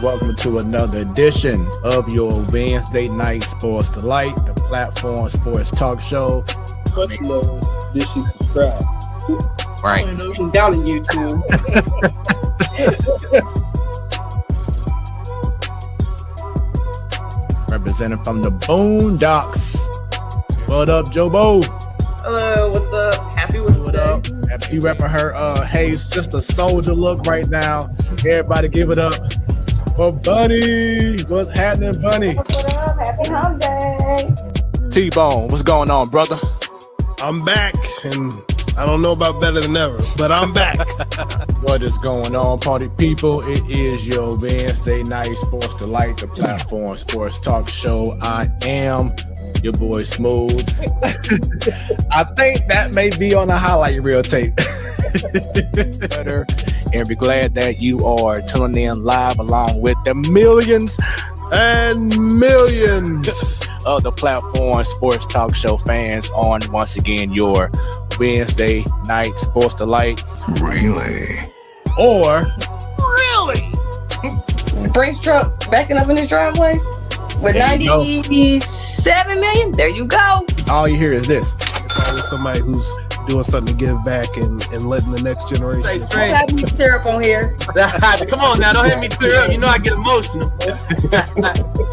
welcome to another edition of your Wednesday Night Sports Delight, the platform sports talk show. Did she subscribe? Right. I know she's down on YouTube. Representing from the Boondocks. What up, Jobo? Hello, what's up? Happy Wednesday. What up? She repping her Hey Sister Soldier look right now. Everybody give it up for Bunny. What's happening, Bunny? What up? Happy hump day. T-Bone, what's going on, brother? I'm back, and I don't know about better than ever, but I'm back. What is going on, party people? It is your Wednesday Night Sports Delight, the platform sports talk show. I am your boy Smooth. I think that may be on the highlight reel tape. And we're glad that you are tuning in live along with the millions And millions of the platform sports talk show fans on once again your Wednesday Night Sports Delight. Really? Or The Brinks truck backing up in his driveway with 97 million. There you go. all you hear is this. Always somebody who's doing something to give back and letting the next generation. Say Don't straight. have me tear up on here. Come on now, don't hit me tear up. You know I get emotional.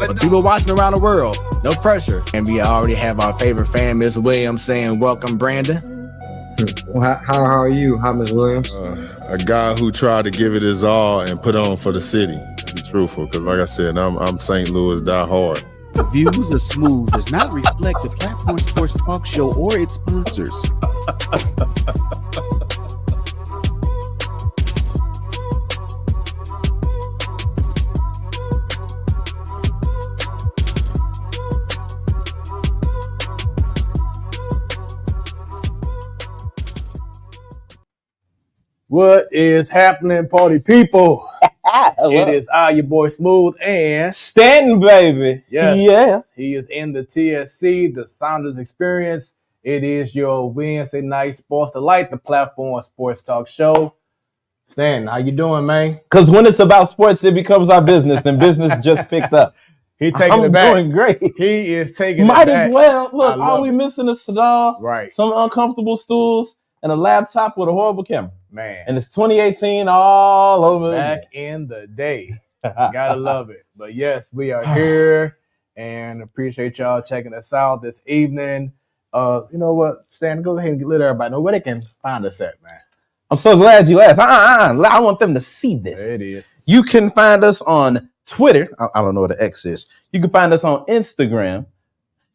But people watching around the world, no pressure. And we already have our favorite fan, Ms. Williams, saying welcome, Brandon. Well, how are you? Hi, Ms. Williams. A guy who tried to give it his all and put on for the city, to be truthful, because like I said, I'm St. Louis die hard. The views of Smooth does not reflect the Platform Sports Talk Show or its sponsors. What is happening, party people? It is your boy Smooth and Stanton, baby. yes, he is in the TSC, the Sounders Experience. It is your Wednesday Night Sports Delight, the platform sports talk show. Stan, how you doing, man? Because when it's about sports, it becomes our business, and business just picked up. He taking it back. I'm doing great. He is taking Might it back. as well. Look, I all love we it. missing is Sadal, Right, some uncomfortable stools, and a laptop with a horrible camera. man. And it's 2018 all over Back in the day. Gotta love it. But yes, we are here and appreciate y'all checking us out this evening. You know what, Stan, go ahead and let everybody know where they can find us at, man. I'm so glad you asked. I want them to see this. There it is. You can find us on Twitter. I don't know what the X is. You can find us on Instagram.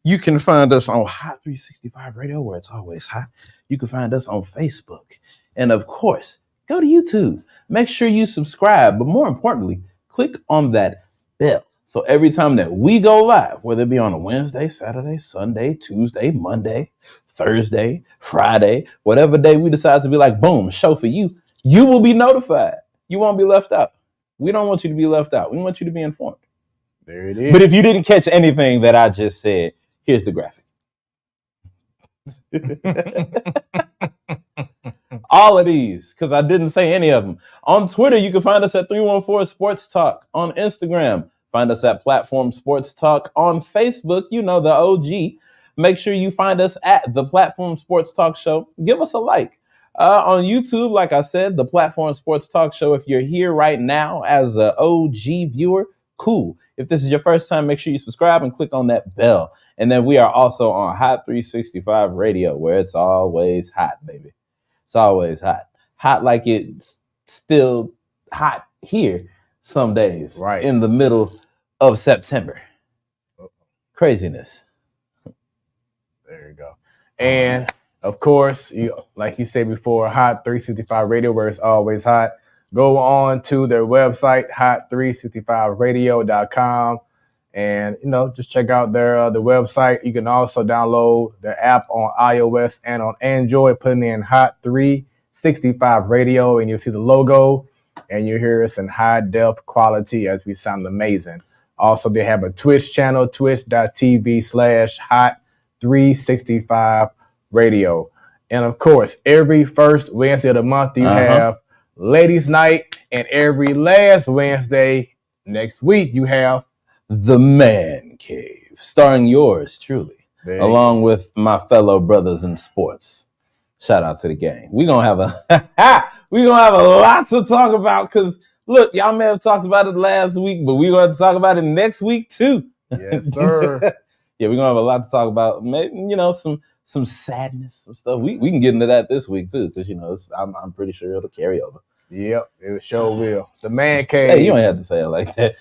You can find us on Hot 365 Radio, where it's always hot. You can find us on Facebook. And of course, go to YouTube. Make sure you subscribe. But more importantly, click on that bell. So every time that we go live, whether it be on a Wednesday, Saturday, Sunday, Tuesday, Monday, Thursday, Friday, whatever day we decide to be like, boom, show for you, you will be notified. You won't be left out. We don't want you to be left out. We want you to be informed. There it is. But if you didn't catch anything that I just said, here's the graphic. All of these, because I didn't say any of them. On Twitter, you can find us at 314 Sports Talk. On Instagram, find us at Platform Sports Talk. On Facebook, you know, the OG. Make sure you find us at the Platform Sports Talk Show. Give us a like. On YouTube, like I said, the Platform Sports Talk Show. If you're here right now as an OG viewer, cool. If this is your first time, make sure you subscribe and click on that bell. And then we are also on Hot 365 Radio, where it's always hot, baby. It's always hot. Hot like it's still hot here some days. Right. In the middle of September. Craziness. There you go. And of course, like you said before, Hot 365 Radio, where it's always hot. Go on to their website, hot365radio.com. And, just check out their the website. You can also download the app on iOS and on Android, putting in Hot 365 Radio, and you'll see the logo, and you hear us in high def quality as we sound amazing. Also, they have a Twitch channel, twitch.tv/Hot365 Radio. And of course, every first Wednesday of the month, you have Ladies Night, and every last Wednesday, Next week you have The Man Cave, starring yours truly, along with my fellow brothers in sports. Shout out to the gang. We're gonna have a lot to talk about because look, y'all may have talked about it last week, but we're gonna talk about it next week too. Yes, sir. Yeah, we're gonna have a lot to talk about. Maybe, some sadness, some stuff. We can get into that this week too, because I'm pretty sure it'll carry over. Yep, it sure will. The Man Cave. Hey, you don't have to say it like that.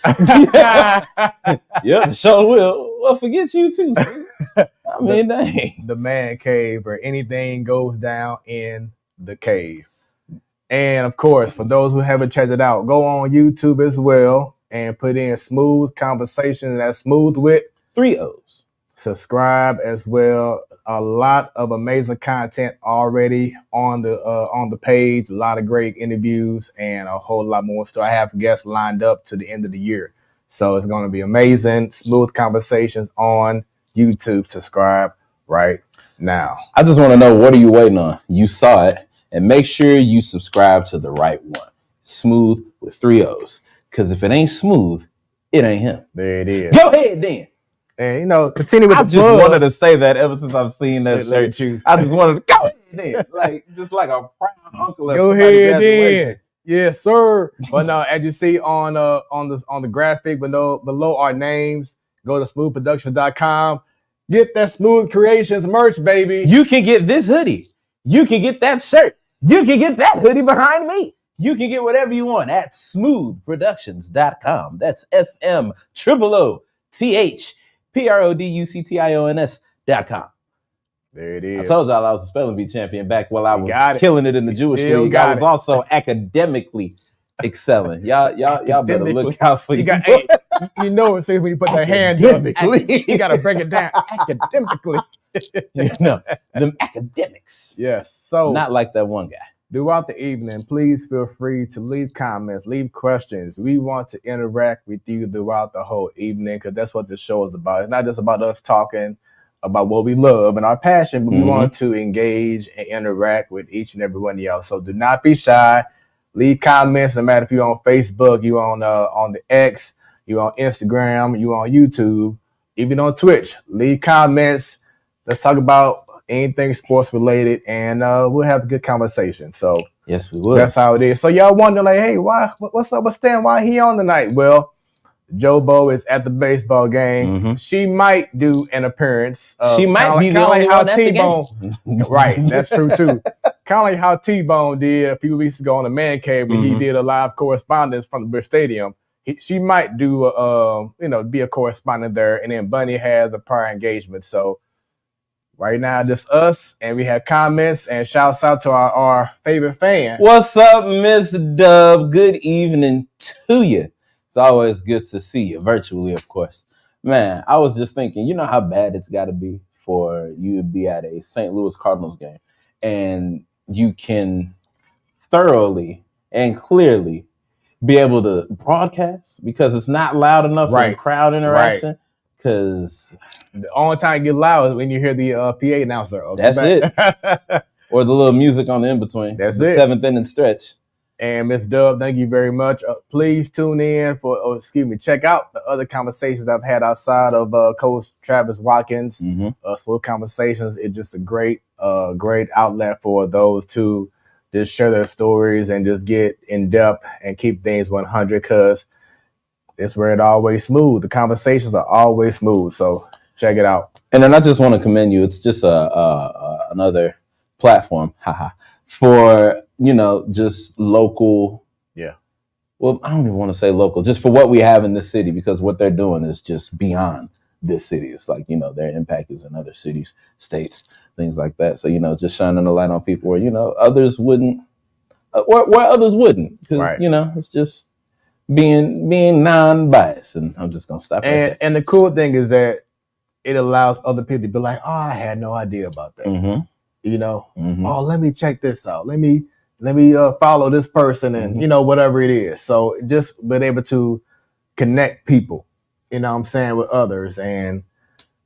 Yep, sure will. Well, forget you too. I mean, dang. The Man Cave, where anything goes down in the cave. And of course, for those who haven't checked it out, go on YouTube as well and put in Smoooth Conversations. That's Smoooth with 3 O's. Subscribe as well. A lot of amazing content already on the page. A lot of great interviews and a whole lot more. So I have guests lined up to the end of the year. So it's going to be amazing. Smoooth Conversations on YouTube. Subscribe right now. I just want to know, what are you waiting on? You saw it, and make sure you subscribe to the right one. Smoooth with 3 O's. Because if it ain't smooth, it ain't him. There it is. Go ahead then. And, continue with I the just plug. wanted to say that ever since I've seen that shirt. I just wanted to go ahead then. Just like a proud uncle. Go ahead then. Yes, sir. But now, as you see on the graphic below our names, go to smoothproductions.com. Get that Smoooth Creations merch, baby. You can get this hoodie. You can get that shirt. You can get that hoodie behind me. You can get whatever you want at smoothproductions.com. That's SMOOTHPRODUCTIONS.com. There it is. I told y'all I was a spelling bee champion back while I was killing it in the Jewish league. I was also academically excelling. Y'all better look out for you. You know, so when you put that hand up, you got to break it down academically. Them academics. Yes. So not like that one guy. Throughout the evening, please feel free to leave comments, leave questions. We want to interact with you throughout the whole evening because that's what the show is about. It's not just about us talking about what we love and our passion, but we want to engage and interact with each and every one of y'all. So do not be shy. Leave comments, no matter if you're on Facebook, you on the X, you on Instagram, you on YouTube, even on Twitch. Leave comments. Let's talk about anything sports related, and we'll have a good conversation. So yes, we will. That's how it is. So y'all wonder, like, hey, what's up with Stan? Why he on tonight? Well, Jobo is at the baseball game. She might do an appearance. She might be the only one at the T-Bone. Right, that's true too. Kind of like how T-Bone did a few weeks ago on the Man Cave when he did a live correspondence from the Busch Stadium. She might do be a correspondent there, and then Bunny has a prior engagement. So right now, just us, and we have comments and shouts out to our favorite fan. What's up, Miss Dub? Good evening to you. It's always good to see you, virtually, of course. Man, I was just thinking, you know how bad it's got to be for you to be at a St. Louis Cardinals game, and you can thoroughly and clearly be able to broadcast because it's not loud enough for crowd interaction. Right. Because the only time it gets loud is when you hear the PA announcer. That's it. Or the little music on the in-between. That's the it. 7th inning stretch. And Miss Dub, thank you very much. Please tune in check out the other conversations I've had outside of Coach Travis Watkins. Smoooth Conversations. It's just a great outlet for those to just share their stories and just get in depth and keep things 100 because it's where it always smooth. The conversations are always smooth. So check it out. And then I just want to commend you. It's just another platform, for just local. Yeah. Well, I don't even want to say local, just for what we have in this city, because what they're doing is just beyond this city. It's like their impact is in other cities, states, things like that. So just shining a light on people where others wouldn't, where others wouldn't, because it's just being non-biased, and I'm just gonna stop. And the cool thing is that it allows other people to be like, "Oh, I had no idea about that." Oh, let me check this out. Let me follow this person, and whatever it is. So just being able to connect people, what I'm saying, with others, and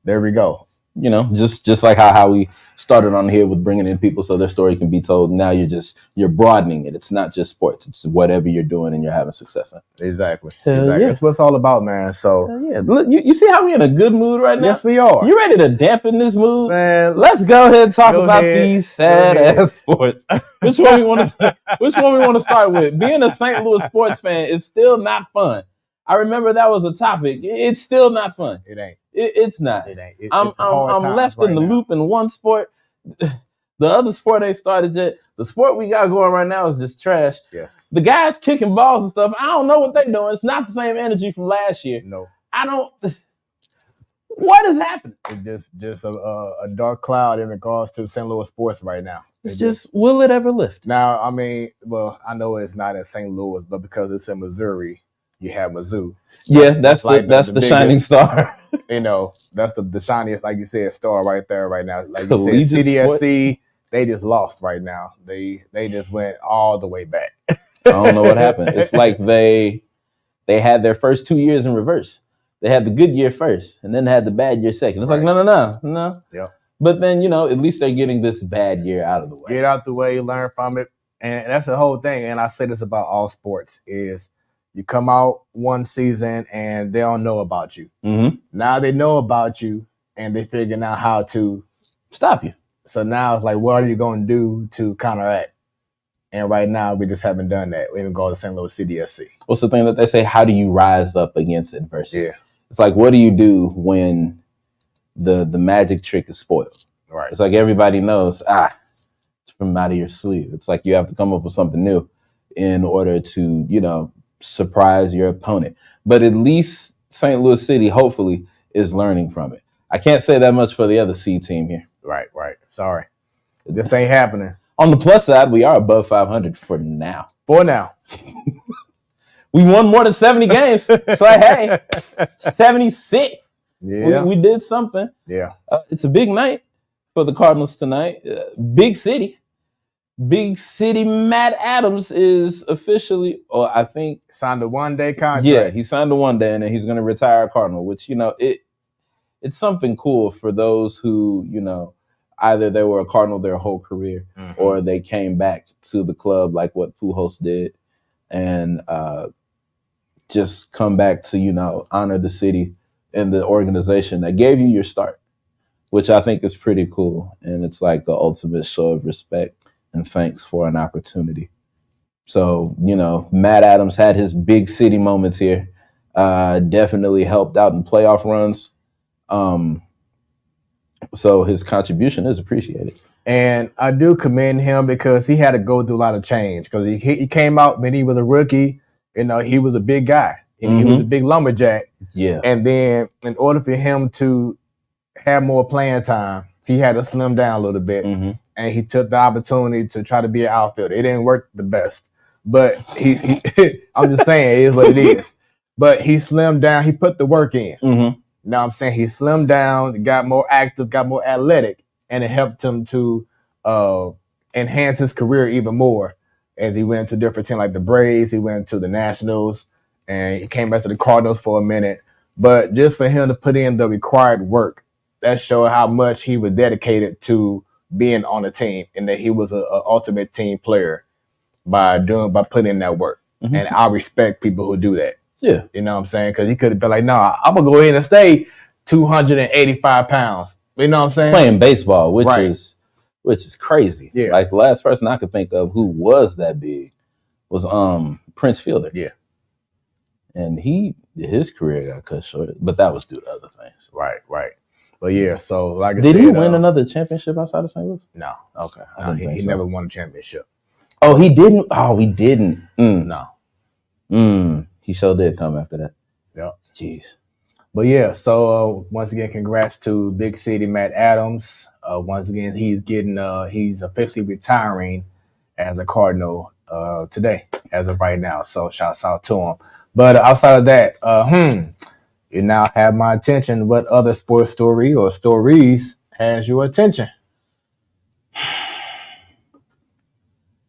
there we go. you know, just like how we started on here with bringing in people so their story can be told. Now you're broadening it. It's not just sports. It's whatever you're doing and you're having success in. Exactly. Hell Exactly. yeah. That's what it's all about, man. So Yeah, look, you see how we're in a good mood right now? yes, we are. You ready to dampen this mood? Man, let's go ahead and talk go about ahead. these sad ass sports. Which one we want to start with? Being a St. Louis sports fan is still not fun. I remember that was a topic. It's still not fun. It ain't. It's not. It ain't. I'm left in the loop in one sport. The other sport ain't started yet. The sport we got going right now is just trash. Yes. The guys kicking balls and stuff, I don't know what they're doing. It's not the same energy from last year. No. I don't. What is happening? It's just a dark cloud in regards to St. Louis sports right now. It's just, will it ever lift? Now, I mean, well, I know it's not in St. Louis, but because it's in Missouri, you have Mizzou. Yeah, that's like the biggest, shining star. You know, that's the shiniest, like you said, star right there right now. Like you Collegiate said, CDSC, sports. they just lost right now. They just went all the way back. I don't know what happened. It's like they had their first 2 years in reverse. They had the good year first, and then they had the bad year second. It's like, no. Yeah. But then, you know, at least they're getting this bad year out of the way. Get out the way, learn from it. And that's the whole thing. And I say this about all sports is you come out one season and they don't know about you. Mm-hmm. Now they know about you and they figuring out how to stop you. So now it's like, what are you going to do to counteract? And right now, we just haven't done that. We haven't gone to St. Louis CDSC. What's the thing that they say? How do you rise up against adversity? Yeah. It's like, what do you do when the magic trick is spoiled? Right. It's like everybody knows, it's from out of your sleeve. It's like you have to come up with something new in order to, you know, surprise your opponent. But at least St. Louis City, hopefully, is learning from it. I can't say that much for the other C team here. Right. Sorry. This ain't happening. On the plus side, we are above 500 for now. We won more than 70 games. So, hey, 76. Yeah. We did something. Yeah. It's a big night for the Cardinals tonight. Big city. Matt Adams is officially, I think, signed a 1-day contract. Yeah, he signed a 1-day, and then he's going to retire a Cardinal, which, you know, it's something cool for those who, you know, either they were a Cardinal their whole career, or they came back to the club like what Pujols did, and just come back to, you know, honor the city and the organization that gave you your start, which I think is pretty cool. And it's like the ultimate show of respect and thanks for an opportunity. So, you know, Matt Adams had his big city moments here, definitely helped out in playoff runs. So his contribution is appreciated. And I do commend him because he had to go through a lot of change because he came out when he was a rookie. You know, he was a big guy and he was a big lumberjack. Yeah. And then in order for him to have more playing time, he had to slim down a little bit. And he took the opportunity to try to be an outfielder. It didn't work the best. But he I'm just saying, it is what it is. But he slimmed down. He put the work in. Now I'm saying he slimmed down, got more active, got more athletic, and it helped him to enhance his career even more as he went to different teams like the Braves. He went to the Nationals, and he came back to the Cardinals for a minute. But just for him to put in the required work, that showed how much he was dedicated to being on the team and that he was an ultimate team player by putting in that work. And I respect people who do that. Yeah. You know what I'm saying? Because he could have been like, nah, I'm going to go ahead and stay 285 pounds. You know what I'm saying? Playing baseball, which is crazy. Yeah. Like the last person I could think of who was that big was Prince Fielder. Yeah. And his career got cut short, but that was due to other things. Right. But yeah, so like I said, did he win another championship outside of St. Louis? No. Okay. No, he never won a championship. Oh, he didn't? Oh, he didn't. No. He sure did come after that. Yep. Jeez. But yeah, so once again, congrats to Big City Matt Adams. Once again, he's officially retiring as a Cardinal today, as of right now. So shouts out to him. But outside of that, you now have my attention. What other sports story or stories has your attention?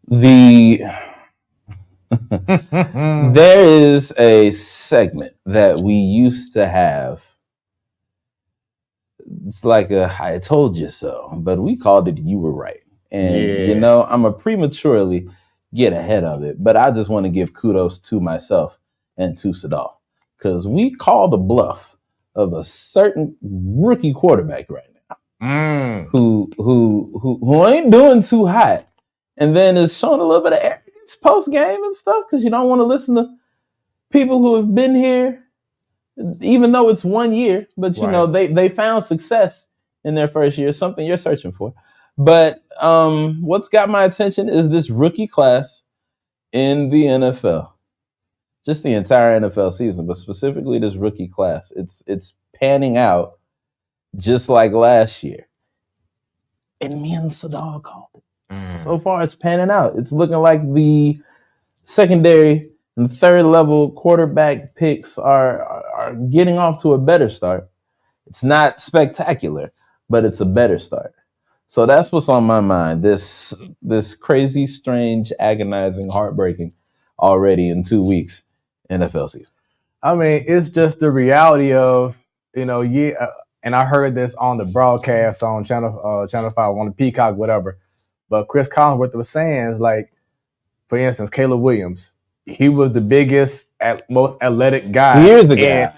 There is a segment that we used to have it's like I told you so, but we called it you were right. And, Yeah. I'm a prematurely get ahead of it, but I just want to give kudos to myself and to Sadal because we called a bluff of a certain rookie quarterback right now who ain't doing too hot and then is showing a little bit of arrogance post game and stuff because you don't want to listen to people who have been here, even though it's 1 year, but they found success in their first year, something you're searching for. But what's got my attention is this rookie class in the NFL. Just the entire NFL season, but specifically this rookie class. It's panning out just like last year. And me and Sadal called it. So far, it's panning out. It's looking like the secondary and third level quarterback picks are getting off to a better start. It's not spectacular, but it's a better start. So that's what's on my mind. This crazy, strange, agonizing, heartbreaking already in 2 weeks NFL season. I mean, it's just the reality of, and I heard this on the broadcast on Channel 5, on the Peacock, whatever. But Chris Collinsworth was saying, is like, for instance, Caleb Williams, he was the biggest, most athletic guy. He is the guy.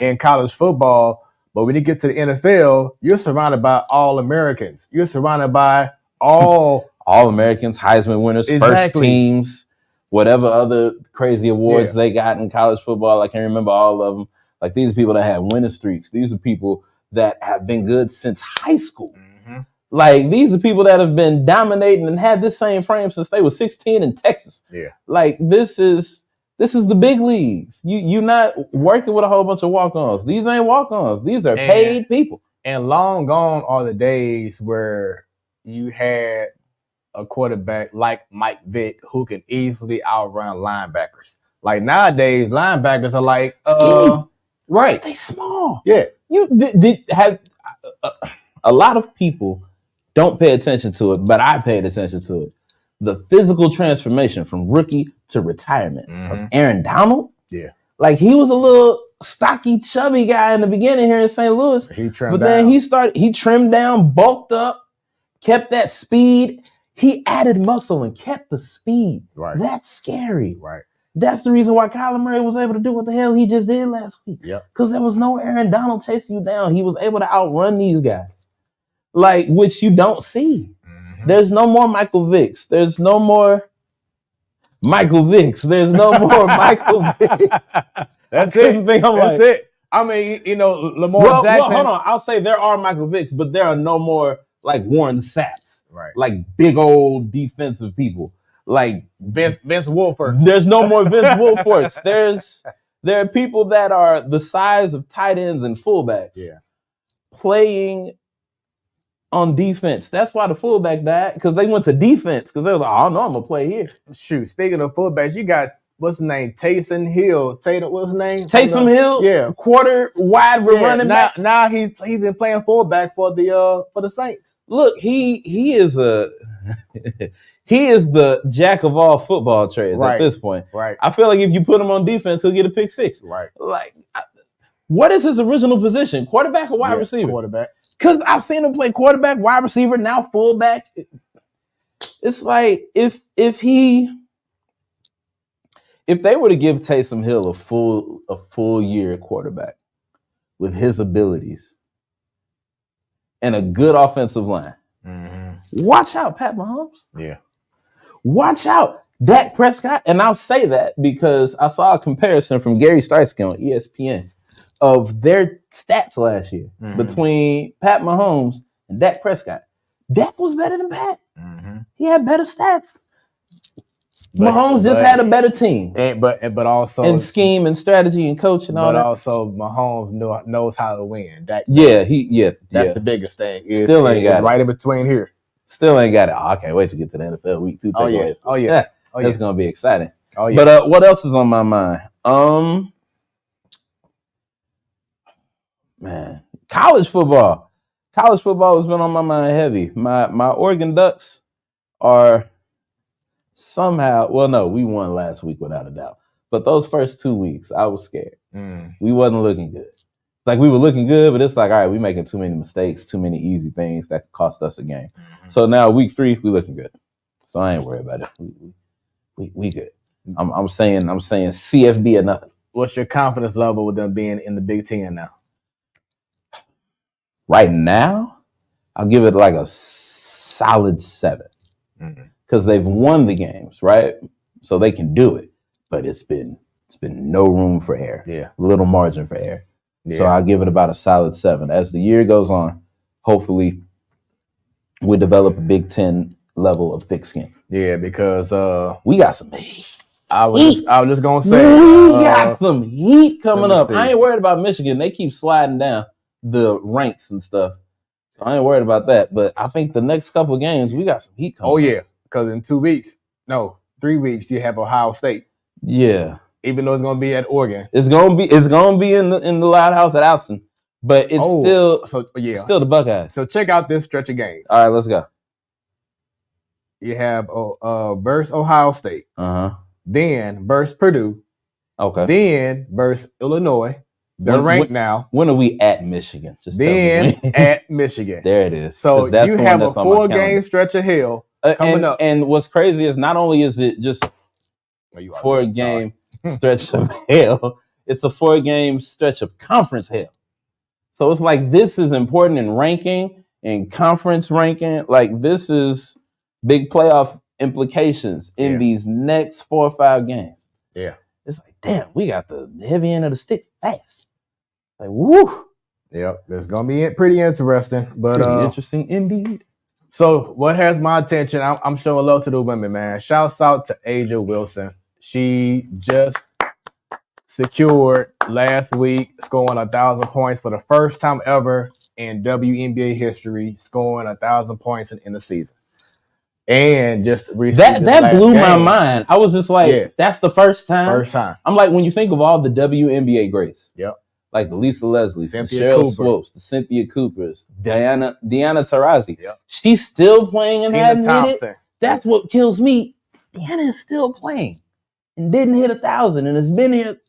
In college football. But when you get to the NFL, you're surrounded by all Americans. You're surrounded by all Americans, Heisman winners, first teams, whatever other crazy awards they got in college football. I can't remember all of them. Like, these are people that have winning streaks. These are people that have been good since high school. Mm-hmm. Like, these are people that have been dominating and had this same frame since they were 16 in Texas. Yeah. Like, this is the big leagues. You're not working with a whole bunch of walk-ons. These ain't walk-ons. These are paid people. And long gone are the days where you had a quarterback like Mike Vick who can easily outrun linebackers. Like, nowadays, linebackers are like right. They small. Yeah. You did have a lot of people don't pay attention to it, but I paid attention to it. The physical transformation from rookie to retirement of Aaron Donald. Yeah. Like, he was a little stocky, chubby guy in the beginning here in St. Louis. Then he trimmed down, bulked up, kept that speed. He added muscle and kept the speed. Right. That's scary. Right. That's the reason why Kyler Murray was able to do what the hell he just did last week. Yeah. Because there was no Aaron Donald chasing you down. He was able to outrun these guys. Like, which you don't see. There's no more Michael Vicks. There's no more Michael Vicks. There's no more Michael Vicks. That's it. I mean, Lamar Jackson. Well, hold on. I'll say there are Michael Vicks, but there are no more like Warren Sapps. Right. Like big old defensive people. Like Vince Wilfork. There's no more Vince Wilforks. There are people that are the size of tight ends and fullbacks. Yeah. Playing on defense. That's why the fullback died, because they went to defense, because they were like, oh no, I'm gonna play here. Shoot, speaking of fullbacks, you got what's his name? Taysom Hill. What's his name? Taysom Hill? Yeah. Quarter wide running back. Now he's been playing fullback for the Saints. Look, he is he is the jack of all football trades at this point. Right. I feel like if you put him on defense, he'll get a pick six. Right. Like, what is his original position? Quarterback or wide receiver? Quarterback. Because I've seen him play quarterback, wide receiver, now fullback. It's like if they were to give Taysom Hill a full year at quarterback with his abilities and a good offensive line, watch out, Pat Mahomes. Yeah. Watch out, Dak Prescott. And I'll say that because I saw a comparison from Gary Starsky on ESPN of their stats last year between Pat Mahomes and Dak Prescott. Dak was better than Pat. He had better stats. Mahomes just had a better team. But also in scheme and strategy and coach and all that. But also Mahomes knows how to win. That's the biggest thing. Still ain't got it. Right in between here. Still ain't got it. Oh, I can't wait to get to the NFL week 2. Oh yeah. That's gonna be exciting. Oh yeah. But what else is on my mind? Man, college football. College football has been on my mind heavy. My Oregon Ducks are somehow, well, no, we won last week without a doubt. But those first 2 weeks, I was scared. We wasn't looking good. Like we were looking good, but it's like, all right, we making too many mistakes, too many easy things that could cost us a game. So now week 3, we looking good. So I ain't worried about it. We good. I'm saying CFB or nothing. What's your confidence level with them being in the Big Ten now? Right now, I'll give it like a solid 7 because they've won the games, right? So they can do it, but it's been no room for error. Yeah, little margin for error. Yeah. So I'll give it about a solid 7. As the year goes on, hopefully we develop a Big Ten level of thick skin. Yeah, because we got some heat. I was just gonna say we got some heat coming up. see. I ain't worried about Michigan. They keep sliding down the ranks and stuff. So I ain't worried about that. But I think the next couple of games, we got some heat coming. Oh yeah, because in 3 weeks, you have Ohio State. Yeah. Even though it's gonna be at Oregon. It's gonna be in the Loud House at Alton. But it's still the Buckeyes. So check out this stretch of games. All right, let's go. You have versus Ohio State. Then versus Purdue. Okay. Then versus Illinois. They're ranked now. When are we at Michigan? Then at Michigan. There it is. So you have a 4-game stretch of hell coming up. And what's crazy is not only is it just 4-game stretch of hell, it's a 4-game stretch of conference hell. So it's like this is important in ranking and conference ranking. Like this is big playoff implications in these next 4 or 5 games. Yeah. It's like, damn, we got the heavy end of the stick fast. Like, woo. Yep, it's gonna be pretty interesting. But pretty interesting indeed. So what has my attention? I'm showing love to the women, man. Shouts out to Aja Wilson. She just secured last week, scoring 1,000 points for the first time ever in WNBA history, scoring 1,000 points in the season. And just recently, that blew my mind. I was just like, that's the first time. First time. I'm like, when you think of all the WNBA greats, yep, like the Lisa Leslie, the Cynthia Cheryl Cooper. Swopes, the Cynthia Coopers, Deanna Taurasi. Yep. She's still playing and Tina hadn't hit Thompson. it. That's what kills me. Deanna is still playing and didn't hit 1,000 and has been here.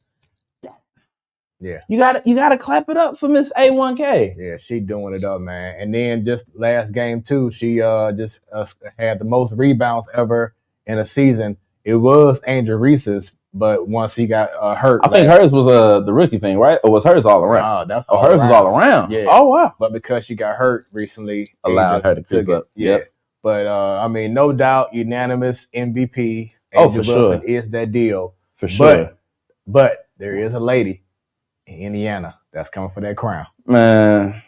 Yeah, you gotta clap it up for Miss A1K. Yeah, she doing it up, man. And then just last game too, she just had the most rebounds ever in a season. It was Angel Reese's, but once he got hurt, I think hers was the rookie thing, right? Or was hers all around? That's hers was all around. Yeah. Oh wow. But because she got hurt recently, allowed her to keep up. Yeah. Yep. But I mean, no doubt, unanimous MVP. Oh, for sure, is that deal for sure. But there is a lady in Indiana that's coming for that crown. Man.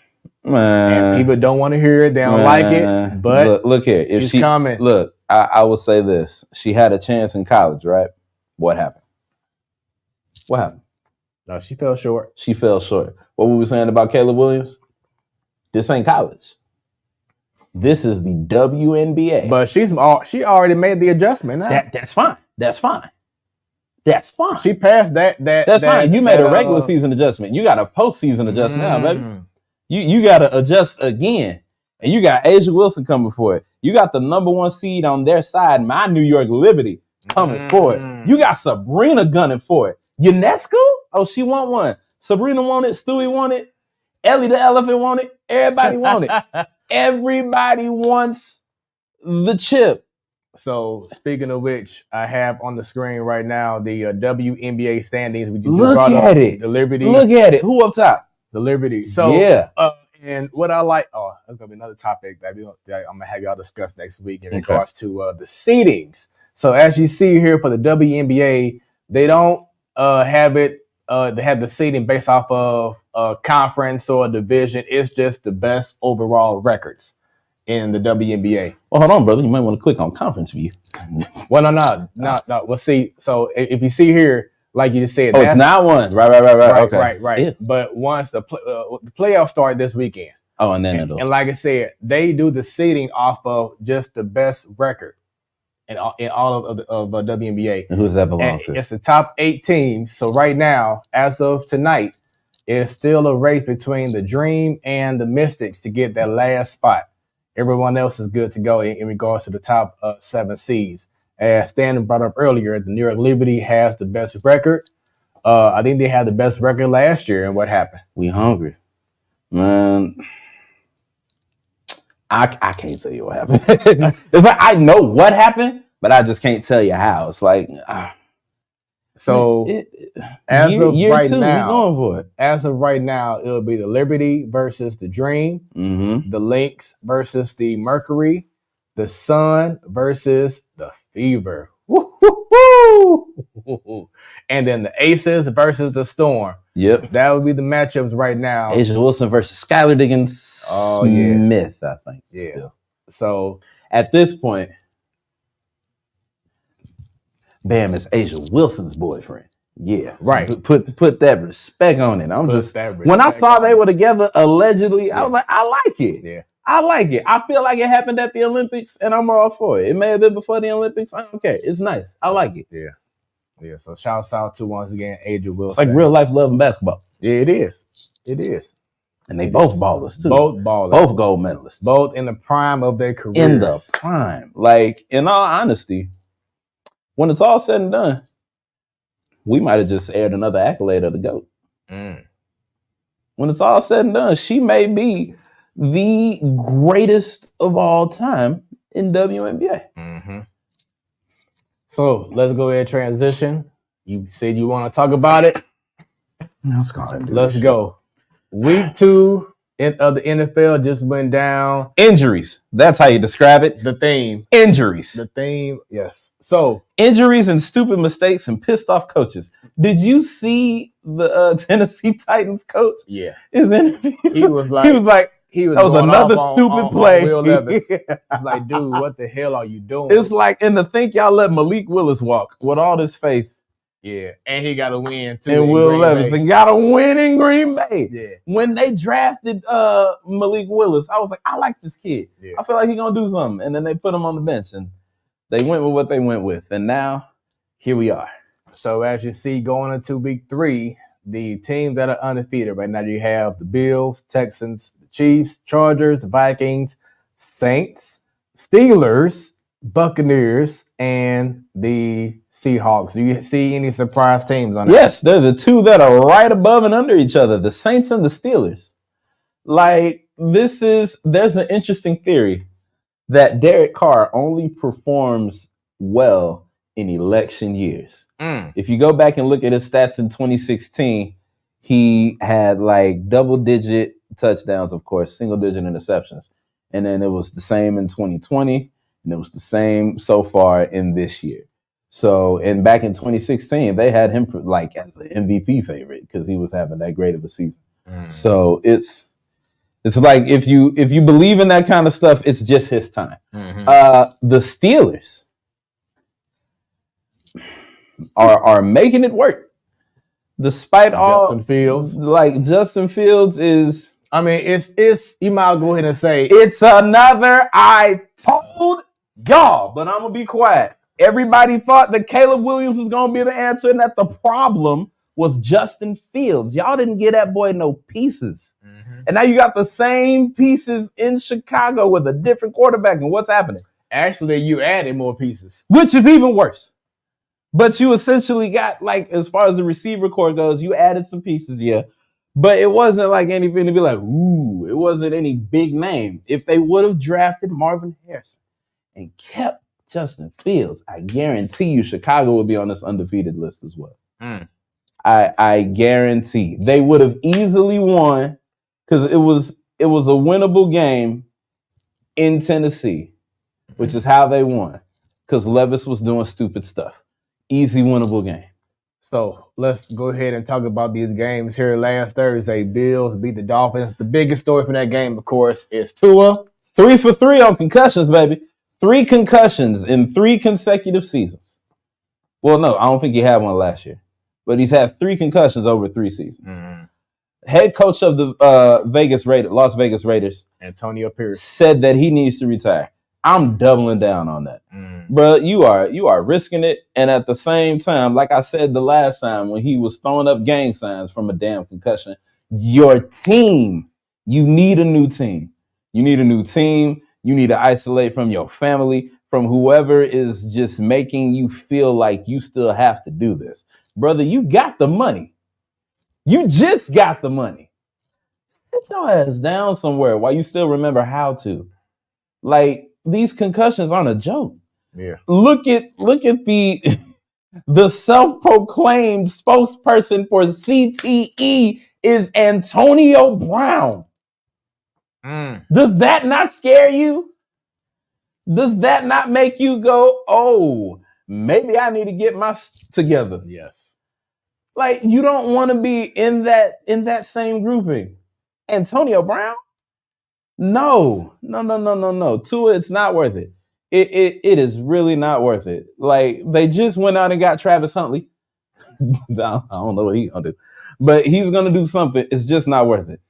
And people don't want to hear it. They don't like it. But look here. If she's coming. Look, I will say this. She had a chance in college, right? What happened? No, she fell short. She fell short. What we were saying about Caleb Williams? This ain't college. This is the WNBA. But she already made the adjustment now. That's fine. That's fine. That's fine. She passed that. That's fine. You made a regular season adjustment. You got a postseason adjustment now, baby. You got to adjust again. And you got Aja Wilson coming for it. You got the number 1 seed on their side, my New York Liberty, coming for it. You got Sabrina gunning for it. UNESCO? Oh, she want one. Sabrina want it. Stewie want it. Ellie the Elephant want it. Everybody want it. Everybody wants the chip. So speaking of which, I have on the screen right now the WNBA standings. We just Look brought at up it. The Liberty. Look at it. Who up top? The Liberty. So yeah. And what I like, that's gonna be another topic that I'm gonna have y'all discuss next week in regards to the seedings. So as you see here for the WNBA, they don't have it. They have the seeding based off of a conference or a division. It's just the best overall records in the WNBA. Well, hold on, brother. You might want to click on conference view. Well, no. Well, see. So if you see here, like you just said, it's not one. Right. Okay. Right. Yeah. But once the playoffs start this weekend. Oh, and then and like I said, they do the seeding off of just the best record in all of WNBA. And who's that belong to? It's the top 8 teams. So right now, as of tonight, it's still a race between the Dream and the Mystics to get that last spot. Everyone else is good to go in regards to the top 7 seeds. As Stan brought up earlier, the New York Liberty has the best record. I think they had the best record last year. And what happened? We hungry, man. I can't tell you what happened. It's like I know what happened, but I just can't tell you how. It's like so. As of right now, it'll be the Liberty versus the Dream, the Lynx versus the Mercury, the Sun versus the Fever, and then the Aces versus the Storm. Yep, that would be the matchups right now. Asia Wilson versus Skylar Diggins Smith, I think. Yeah. Still. So at this point, Bam is Asia Wilson's boyfriend. Yeah, right. Put that respect on it. When I saw they were together allegedly, I was like, I like it. Yeah, I like it. I feel like it happened at the Olympics, and I'm all for it. It may have been before the Olympics. I don't care. It's nice. I like it. Yeah. So shouts out to once again Asia Wilson. It's like real life love and basketball. Yeah, it is. It is. And they both ballers too. Both ballers. Both gold medalists. Both in the prime of their careers. In the prime. Like, in all honesty, when it's all said and done, we might have just aired another accolade of the GOAT. When it's all said and done, she may be the greatest of all time in WNBA. So let's go ahead and transition. You said you want to talk about it. Let's go. Let's go. Week 2 of the NFL just went down. Injuries. That's how you describe it. The theme. Injuries. The theme, yes. So injuries and stupid mistakes and pissed off coaches. Did you see the Tennessee Titans coach? Yeah. His interview? He was like, that was another stupid play. Will Levis. It's like, dude, what the hell are you doing? It's like, and to think y'all let Malik Willis walk with all this faith. Yeah, and he got to win too. And Will Levis and got to win in Green Bay. Yeah. When they drafted Malik Willis, I was like, I like this kid. Yeah. I feel like he's gonna do something. And then they put him on the bench, and they went with what they went with. And now, here we are. So as you see, going into week 3, the teams that are undefeated right now, you have the Bills, Texans, the Chiefs, Chargers, Vikings, Saints, Steelers, Buccaneers, and the Seahawks. Do you see any surprise teams on that? Yes, they're the two that are right above and under each other, the Saints and the Steelers. Like, there's an interesting theory that Derek Carr only performs well in election years. If you go back and look at his stats in 2016, he had like double-digit touchdowns, of course, single-digit interceptions. And then it was the same in 2020. And it was the same so far in this year. So, and back in 2016, they had him like as an MVP favorite because he was having that great of a season. So it's like if you believe in that kind of stuff, it's just his time. The Steelers are making it work, despite all Justin Fields. Like Justin Fields is. I mean, it's you might go ahead and say it's another I told y'all, but I'm gonna be quiet. Everybody thought that Caleb Williams was gonna be the answer, and that the problem was Justin Fields. Y'all didn't get that boy no pieces, and now you got the same pieces in Chicago with a different quarterback. And what's happening? Actually, you added more pieces, which is even worse. But you essentially got, like, as far as the receiver core goes, you added some pieces, yeah. But it wasn't like anything to be like, ooh, it wasn't any big name. If they would have drafted Marvin Harrison and kept Justin Fields, I guarantee you Chicago would be on this undefeated list as well. I guarantee. They would have easily won because it was a winnable game in Tennessee, which is how they won, because Levis was doing stupid stuff. Easy winnable game. So let's go ahead and talk about these games here. Last Thursday, Bills beat the Dolphins. The biggest story from that game, of course, is Tua. 3 for 3 on concussions, baby. 3 concussions in 3 consecutive seasons. Well, no, I don't think he had one last year, but he's had 3 concussions over 3 seasons. Head coach of the Las Vegas Raiders, Antonio Pierce, said that he needs to retire. I'm doubling down on that. Bro, you are risking it. And at the same time, like I said the last time when he was throwing up gang signs from a damn concussion, your team, you need a new team. You need a new team. You need to isolate from your family, from whoever is just making you feel like you still have to do this. brother, you got the money. You just got the money. Sit your ass down somewhere while you still remember how to. Like, these concussions aren't a joke. Yeah. Look at the the self-proclaimed spokesperson for CTE is Antonio Brown. Does that not scare you? Does that not make you go, oh, maybe I need to get my together? Yes. Like, you don't want to be in that same grouping. Antonio Brown? No. Tua, it's not worth it. It is really not worth it. Like, they just went out and got Travis Huntley. I don't know what he's gonna do, but he's gonna do something. It's just not worth it.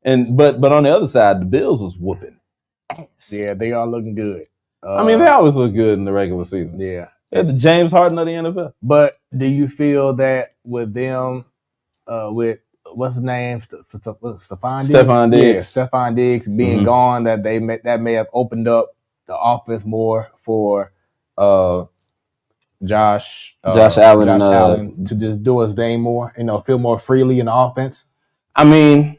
And but on the other side, the Bills was whooping ass. Yeah, they are looking good. I mean, they always look good in the regular season. Yeah. They're the James Harden of the NFL. But do you feel that with them, with what's his name, Stephon Diggs? Stephon Diggs. Yeah, Stephon Diggs being gone, that that may have opened up the offense more for Josh Allen to just do his thing more, feel more freely in the offense? I mean,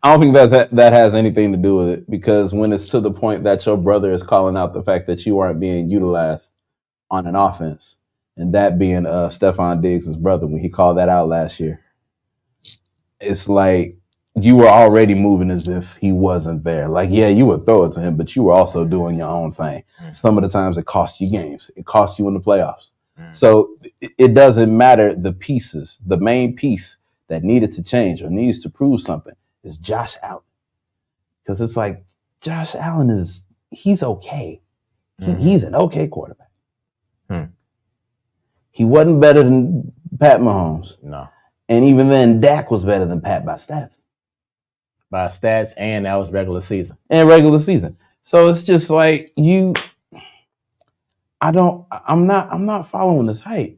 I don't think that has anything to do with it, because when it's to the point that your brother is calling out the fact that you aren't being utilized on an offense, and that being Stephon Diggs' brother, when he called that out last year, it's like you were already moving as if he wasn't there. Like, yeah, you would throw it to him, but you were also doing your own thing. Some of the times it cost you games. It cost you in the playoffs. So it doesn't matter the pieces. The main piece that needed to change or needs to prove something is Josh Allen. Because it's like, Josh Allen he's okay. He's an okay quarterback. He wasn't better than Pat Mahomes. No. And even then, Dak was better than Pat by stats. By stats, and that was regular season. So it's just like I'm not following this hype.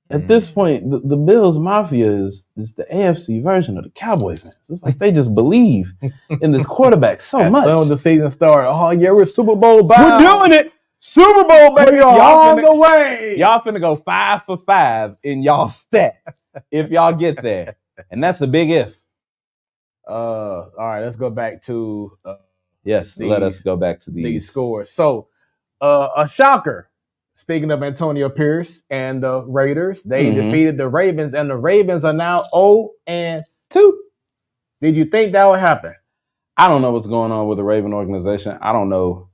At this point, the Bills Mafia is the AFC version of the Cowboy fans. It's like they just believe in this quarterback so much. When the season started, oh yeah, we're Super Bowl bound. We're doing it. Super Bowl, baby. Y'all on the way. Y'all finna go 5 for 5 in y'all stat if y'all get there. And that's a big if. All right, let's go back to let us go back to these scores. So a shocker. Speaking of Antonio Pierce and the Raiders, they defeated the Ravens, and the Ravens are now 0-2. Did you think that would happen? I don't know what's going on with the Raven organization. I don't know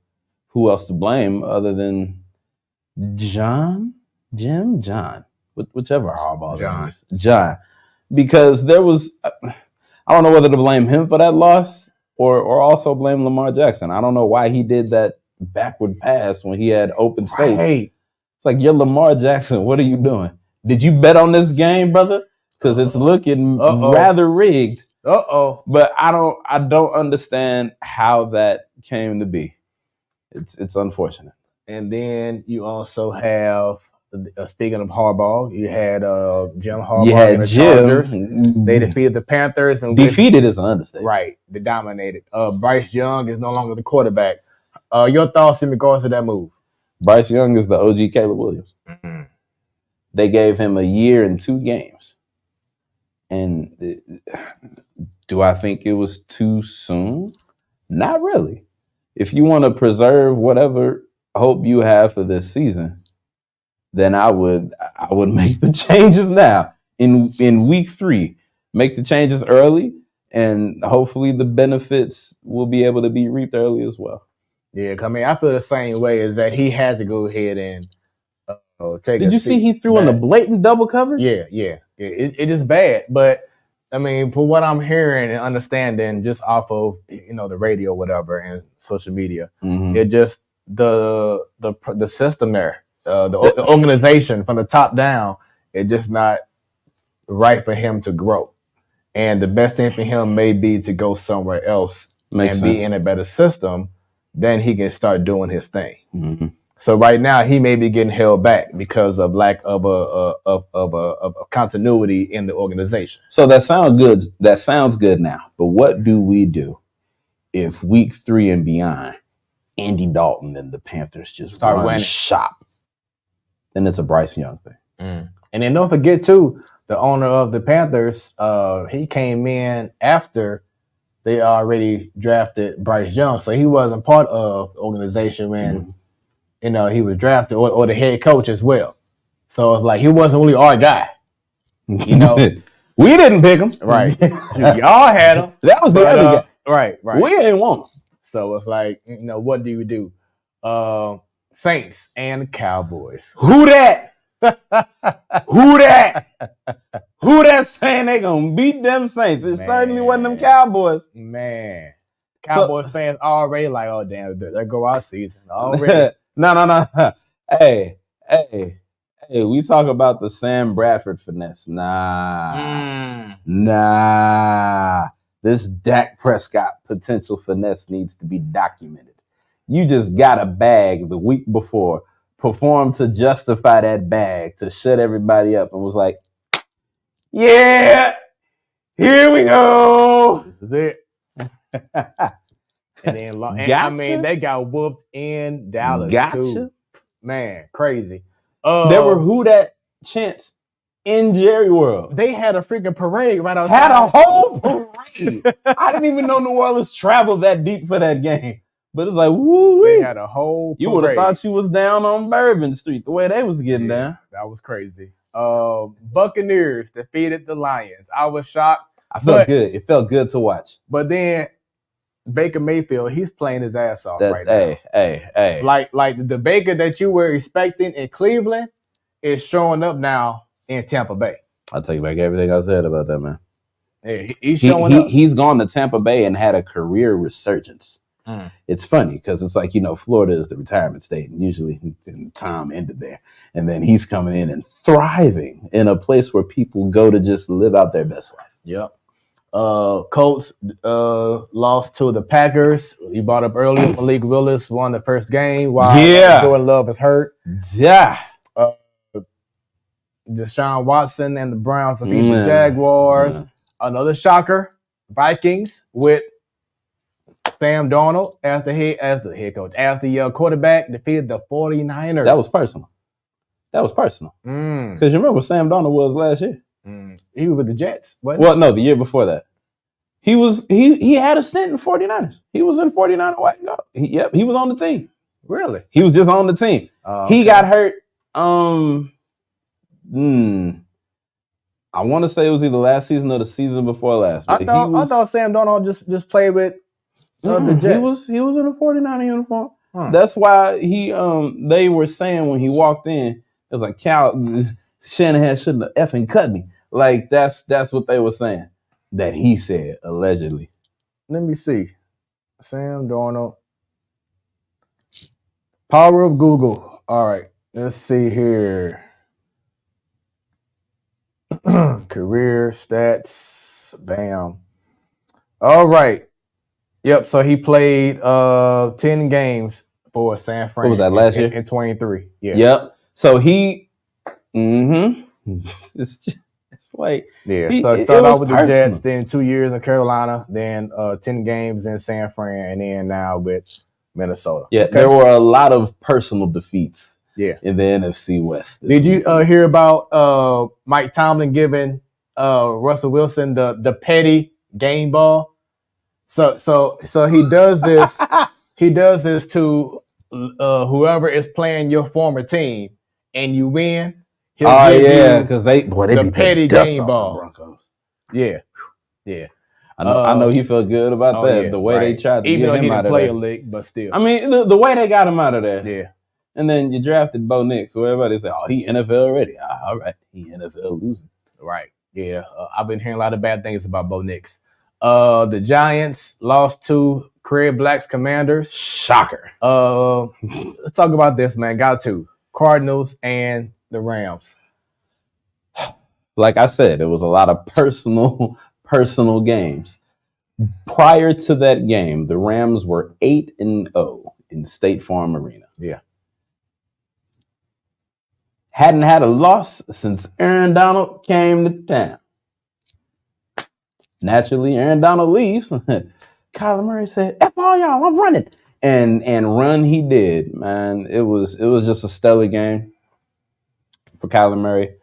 who else to blame other than John, whichever Harbaugh is. John. Because there was, I don't know whether to blame him for that loss or also blame Lamar Jackson. I don't know why he did that backward pass when he had open space. Right. It's like, you're Lamar Jackson. What are you doing? Did you bet on this game, brother? Because it's looking rather rigged. But I don't understand how that came to be. It's unfortunate. And then you also have, speaking of Harbaugh, you had Jim Harbaugh and the Chargers. They defeated the Panthers. And defeated is an understatement. Right. They dominated. Bryce Young is no longer the quarterback. Your thoughts in regards to that move? Bryce Young is the OG Caleb Williams. They gave him a year and 2 games. And do I think it was too soon? Not really. If you want to preserve whatever hope you have for this season, then I would make the changes now in week 3. Make the changes early, and hopefully the benefits will be able to be reaped early as well. Yeah, I mean, I feel the same way, is that he had to go ahead and take. Did you see he threw in a blatant double coverage? Yeah. It is bad, but I mean, for what I'm hearing and understanding, just off of the radio, whatever, and social media, it just the system there, the organization from the top down, it's just not right for him to grow. And the best thing for him may be to go somewhere else be in a better system. Then he can start doing his thing. So right now he may be getting held back because of lack of a continuity in the organization. So that sounds good. That sounds good now. But what do we do if week 3 and beyond, Andy Dalton and the Panthers just start running shop? then it's a Bryce Young thing. And then don't forget too, the owner of the Panthers, he came in after they already drafted Bryce Young, so he wasn't part of the organization when he was drafted, or the head coach as well. So it's like he wasn't really our guy. We didn't pick him, right? Y'all had him. That was the other guy. Right. We ain't want him. So it's like, what do you do? Saints and Cowboys. Who that? Who that? Who that saying they gonna beat them Saints? It certainly wasn't them Cowboys. Man, Cowboys fans already like, oh damn, there go our season already. No. Hey, we talk about the Sam Bradford finesse. Nah. This Dak Prescott potential finesse needs to be documented. You just got a bag the week before, performed to justify that bag, to shut everybody up, and was like, yeah, here we go. This is it. And then, I mean, they got whooped in Dallas too. Man, crazy. There were who that chants in Jerry World. They had a freaking parade right outside. Had a whole parade. I didn't even know New Orleans traveled that deep for that game. But it's like, woo! They had a whole parade. You would have thought you was down on Bourbon Street the way they was getting down. That was crazy. Buccaneers defeated the Lions. I was shocked. I felt good. It felt good to watch. But then Baker Mayfield, he's playing his ass off right now. Hey. Like the Baker that you were expecting in Cleveland is showing up now in Tampa Bay. I'll take back everything I said about that, man. Yeah, he's showing up. He's gone to Tampa Bay and had a career resurgence. It's funny because it's like, Florida is the retirement state, and usually Tom ended there. And then he's coming in and thriving in a place where people go to just live out their best life. Yep. Colts lost to the Packers. He brought up earlier. Malik Willis won the first game while Jordan Love is hurt. Yeah. Deshaun Watson and the Browns defeat the Jaguars. Another shocker. Vikings with Sam Darnold as the head coach, as the quarterback, defeated the 49ers. That was personal. Because you remember what Sam Darnold was last year? He was with the Jets. No, the year before that. He had a stint in 49ers. He was in 49er white. He was on the team. Really? He was just on the team. He got hurt. I want to say it was either last season or the season before last. I thought Sam Darnold just played with the Jets. He was in a 49er uniform. That's why they were saying when he walked in, it was like, Shanahan shouldn't have effing cut me. Like that's what they were saying. That he said, allegedly. Let me see. Sam Darnold. Power of Google. All right. Let's see here. Career stats. Bam. All right. Yep. So he played 10 games for San Fran. What was that, last year? In 23. Yeah. Yep. So he it's like so he started out with the Jets, then 2 years in Carolina, then 10 games in San Fran, and then now with Minnesota. Yeah, there were a lot of personal defeats in the NFC West. Did you hear about Mike Tomlin giving Russell Wilson the petty game ball? So he does this. He does this to whoever is playing your former team, and you win. Because they the petty game ball. Yeah. I know he felt good about that. Yeah, the way they tried to get him out of there. Even though he didn't play a lick, but still. I mean, the way they got him out of there. Yeah. And then you drafted Bo Nix, so everybody say, "Oh, he NFL ready." All right, he NFL losing. Right. Yeah. I've been hearing a lot of bad things about Bo Nix. The Giants lost to Craig Black's Commanders. Shocker. Let's talk about this, man. Got to Cardinals and the Rams. Like I said, it was a lot of personal games. Prior to that game, the Rams were 8-0 in State Farm Arena. Yeah. Hadn't had a loss since Aaron Donald came to town. Naturally, Aaron Donald leaves. Kyler Murray said, "F all y'all, I'm running." And run he did, man. It was just a stellar game. for Kyler Murray.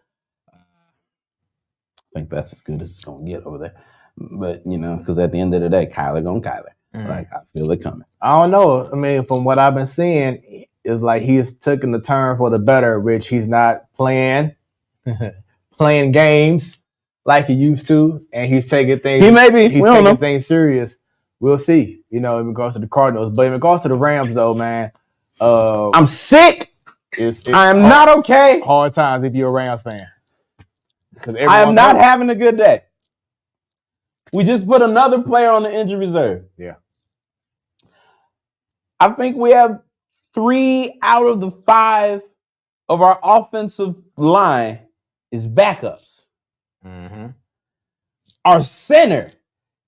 I think that's as good as it's gonna get over there. But because at the end of the day, Kyler. Like I feel it coming. I don't know. I mean, from what I've been seeing, it's like he's taken the turn for the better, which he's not playing games like he used to, and he's taking things. He may be. He's taking things serious. We'll see. In regards to the Cardinals, but in regards to the Rams, though, man, I'm sick. I am hard, not okay. Hard times if you're a Rams fan. I am not having a good day. We just put another player on the injury reserve. Yeah. I think we have 3 out of the 5 of our offensive line is backups. Mm-hmm. Our center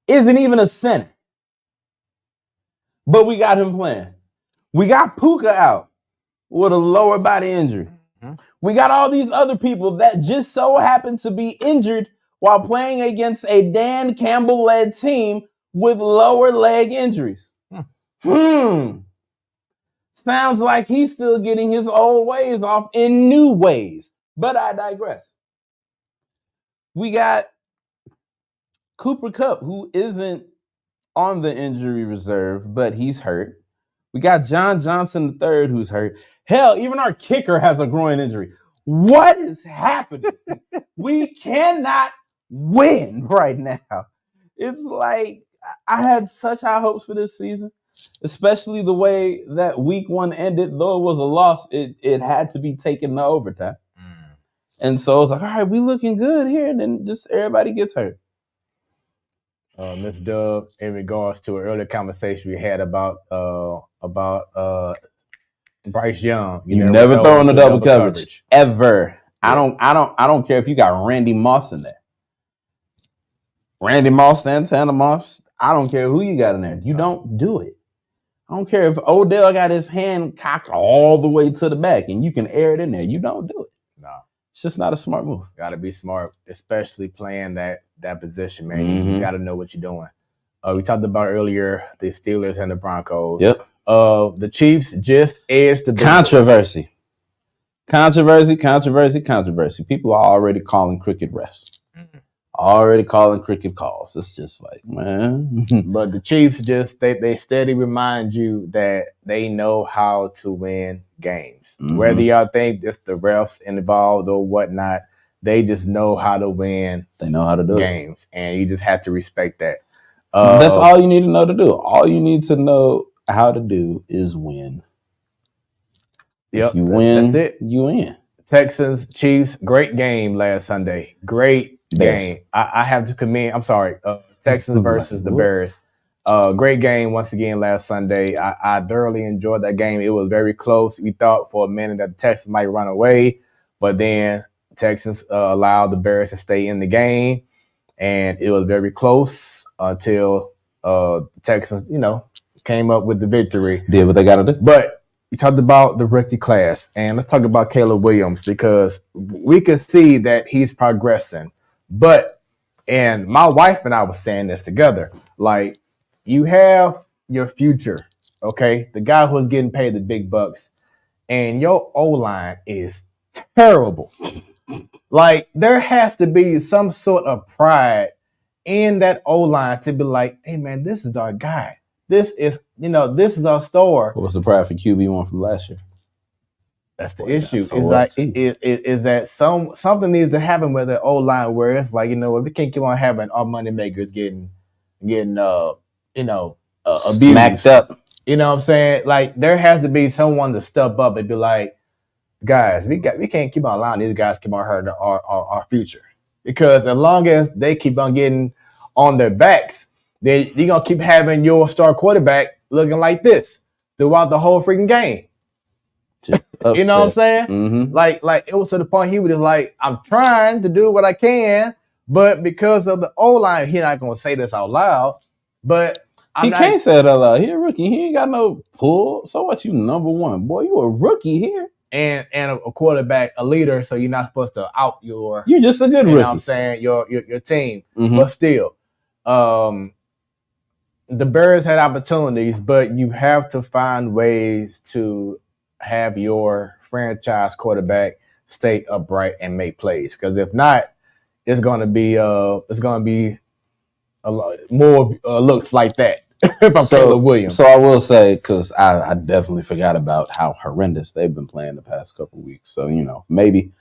isn't even a center. But we got him playing. We got Puka out with a lower body injury. Mm-hmm. We got all these other people that just so happen to be injured while playing against a Dan Campbell-led team with lower leg injuries. Sounds like he's still getting his old ways off in new ways. But I digress. We got Cooper Kupp, who isn't on the injury reserve, but he's hurt. We got John Johnson III, who's hurt. Hell, even our kicker has a groin injury. What is happening? We cannot win right now. It's like I had such high hopes for this season, especially the way that week 1 ended. Though it was a loss, it had to be taken to overtime. And so it's like, all right, we looking good here. And then just everybody gets hurt. Miss Dub, in regards to an earlier conversation we had about Bryce Young. You never throw in the double coverage. Ever. Yeah. I don't care if you got Randy Moss in there. Randy Moss, Santana Moss. I don't care who you got in there. You don't do it. I don't care if Odell got his hand cocked all the way to the back and you can air it in there. You don't do it. No. It's just not a smart move. Got to be smart, especially playing that position, man. Mm-hmm. You got to know what you're doing. We talked about earlier the Steelers and the Broncos. Yep. The Chiefs just edged the controversy. People are already calling cricket refs. Mm-hmm. Already calling cricket calls. It's just like, man. But the Chiefs they steady remind you that they know how to win games. Mm-hmm. Whether y'all think it's the refs involved or whatnot, they just know how to win. They know how to do games, and you just have to respect that. That's all you need to know to do. All you need to know how to do is win. Yep, if you win, that's it. You win. Texans, Chiefs, great game last Sunday. Great game. I have to commend. I'm sorry, Texans versus the Bears. Great game once again last Sunday. I thoroughly enjoyed that game. It was very close. We thought for a minute that the Texans might run away, but then Texans allowed the Bears to stay in the game, and it was very close until Texans, came up with the victory. Did what they got to do. But we talked about the rookie class, and let's talk about Caleb Williams because we can see that he's progressing. And my wife and I were saying this together, like you have your future, okay? The guy who's getting paid the big bucks, and your O-line is terrible. Like there has to be some sort of pride in that O-line to be like, hey man, this is our guy. This is our star. What was the pride for QB1 from last year? That's the issue. It's like is that something needs to happen with the O-line where it's like, we can't keep on having our money makers getting abused. Smacked up. You know what I'm saying? Like there has to be someone to step up and be like, guys, we can't keep on allowing these guys to keep on hurting our future. Because as long as they keep on getting on their backs, then you're gonna keep having your star quarterback looking like this throughout the whole freaking game. You know what I'm saying? Mm-hmm. Like it was to the point he was just like, I'm trying to do what I can, but because of the O-line, he's not gonna say this out loud. But he can't say it out loud. He a rookie. He ain't got no pull. So what? You number one, boy. You a rookie here. And a quarterback, a leader, so you're not supposed to out your. You're just a good rookie. You know what I'm saying? Your team, mm-hmm. But still, the Bears had opportunities, but you have to find ways to have your franchise quarterback stay upright and make plays. Because if not, it's gonna be a lot more looks like that. If I'm Caleb Williams. So I will say, because I definitely forgot about how horrendous they've been playing the past couple weeks. So maybe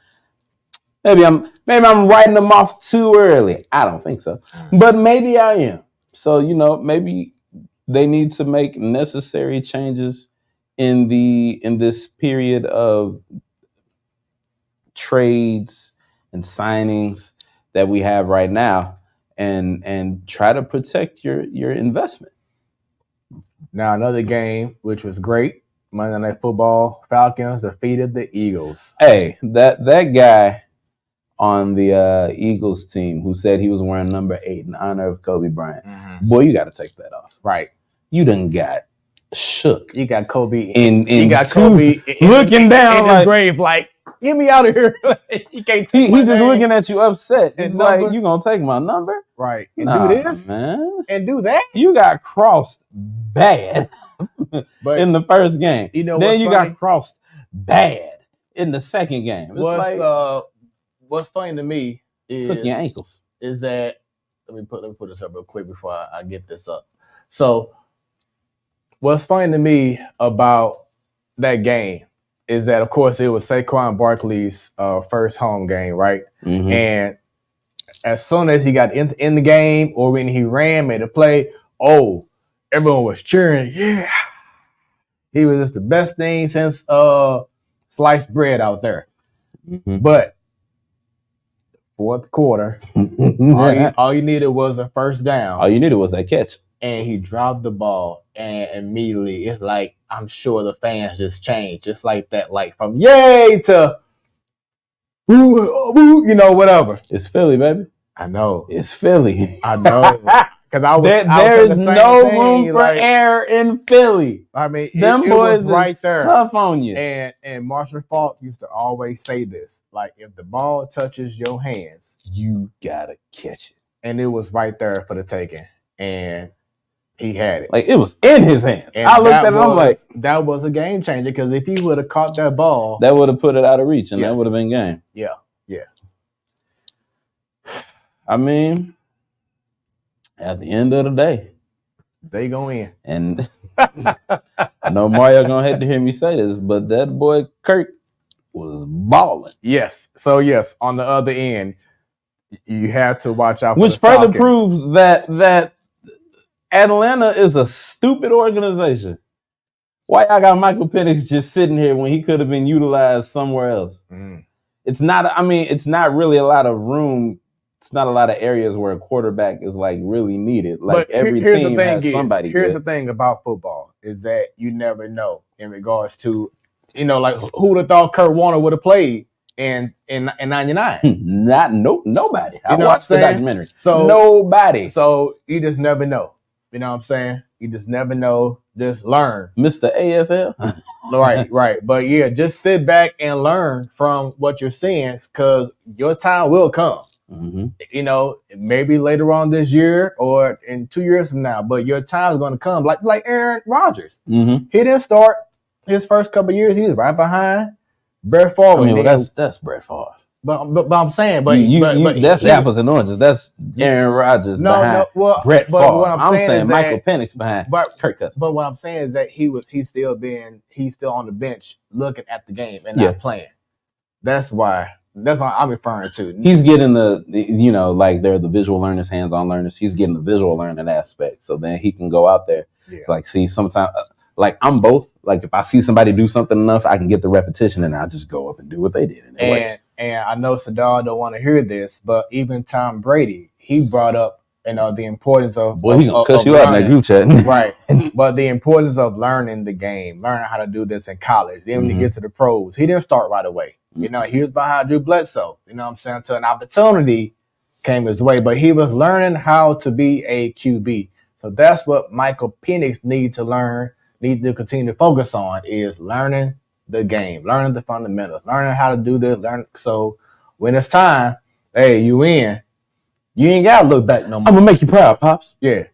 I'm writing them off too early. I don't think so, but maybe I am. So maybe they need to make necessary changes in this period of trades and signings that we have right now, and try to protect your investment. Now another game which was great, Monday Night Football. Falcons defeated the Eagles. Hey, that guy on the Eagles team who said he was wearing number 8 in honor of Kobe Bryant. Mm-hmm. Boy, you got to take that off. Right. You done got shook. You got Kobe. You got Kobe looking down in his grave like, get me out of here. You can't take He just looking at you upset. He's like, you gonna take my number? Right. And do this, man. And do that. You got crossed bad but in the first game. Then you funny? Got crossed bad in the second game. What's funny to me is took your ankles. Is that let me put this up real quick before I get this up. So what's funny to me about that game is that, of course, it was Saquon Barkley's first home game, right? Mm-hmm. And as soon as he got in the game or when he made a play, everyone was cheering. Yeah. He was just the best thing since sliced bread out there. Mm-hmm. But fourth quarter, all you needed was a first down. All you needed was that catch. And he dropped the ball, and immediately it's like, I'm sure the fans just changed, just like that, like from yay to whatever. It's Philly, baby. I know. It's Philly. I know. Because there is no room for error in Philly. I mean, them boys was right there. Tough on you. And Marshall Faulk used to always say this, like, if the ball touches your hands, you gotta catch it. And it was right there for the taking. And he had it. Like, it was in his hands. And I looked at it, I'm like, that was a game changer, because if he would have caught that ball, that would have put it out of reach, and that would have been game. Yeah. I mean, at the end of the day, they go in. And I know Mario gonna hate to hear me say this, but that boy Kirk was balling. Yes. So yes, on the other end, you have to watch out. Which further proves that Atlanta is a stupid organization. Why y'all got Michael Penix just sitting here when he could have been utilized somewhere else? Mm. It's not really a lot of room. It's not a lot of areas where a quarterback is like really needed. Like, but every team has somebody. Here's the thing about football is that you never know in regards to, like who would have thought Kurt Warner would have played in 99? Nobody. I watched the documentary. So nobody. So you just never know. You know what I'm saying? You just never know. Just learn. Mr. AFL. Right. But yeah, just sit back and learn from what you're seeing, because your time will come. Mm-hmm. Maybe later on this year or in 2 years from now, but your time is going to come. Like Aaron Rodgers. Mm-hmm. He didn't start his first couple of years. He was right behind Brett Favre. That's Brett Favre. But I'm saying, but that's apples and oranges. That's Aaron Rodgers behind Brett Favre. But what I'm saying Michael Penix behind Kirk Cousins. But what I'm saying is that he's still on the bench looking at the game and not playing. That's what I'm referring to. He's getting like they're the visual learners, hands-on learners. He's getting the visual learning aspect, so then he can go out there. Yeah. Like, see, sometimes like I'm both. Like, if I see somebody do something enough, I can get the repetition, and I just go up and do what they did. And I know Sadar don't want to hear this, but even Tom Brady, he brought up the importance of. Boy, he gonna cuss you out in that group chat, right? But the importance of learning the game, learning how to do this in college. Then when he gets to the pros, he didn't start right away. He was behind Drew Bledsoe. You know what I'm saying? Until an opportunity came his way, but he was learning how to be a QB. So that's what Michael Penix needs to continue to focus on, is learning the game, learning the fundamentals, learning how to do this, so when it's time, hey, you in. You ain't gotta look back no more. I'm gonna make you proud, Pops. Yeah.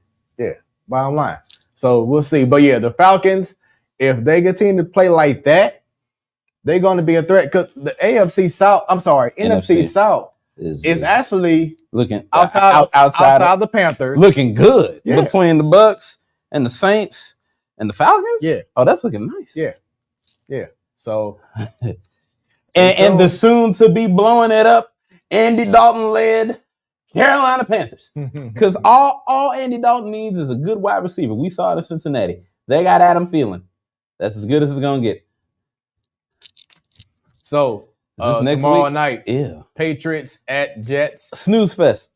Bottom line. So we'll see. But yeah, the Falcons, if they continue to play like that, they're going to be a threat because the NFC South is actually looking outside the Panthers, looking good Yeah. between the Bucks and the Saints and the Falcons. Yeah. Oh, that's looking nice. Yeah. So, and the soon to be blowing it up, Andy Dalton led Carolina Panthers. Because all Andy Dalton needs is a good wide receiver. We saw it in Cincinnati. They got Adam Thielen. That's as good as it's gonna get. So next tomorrow week? night, Yeah. Patriots at Jets. Snooze fest.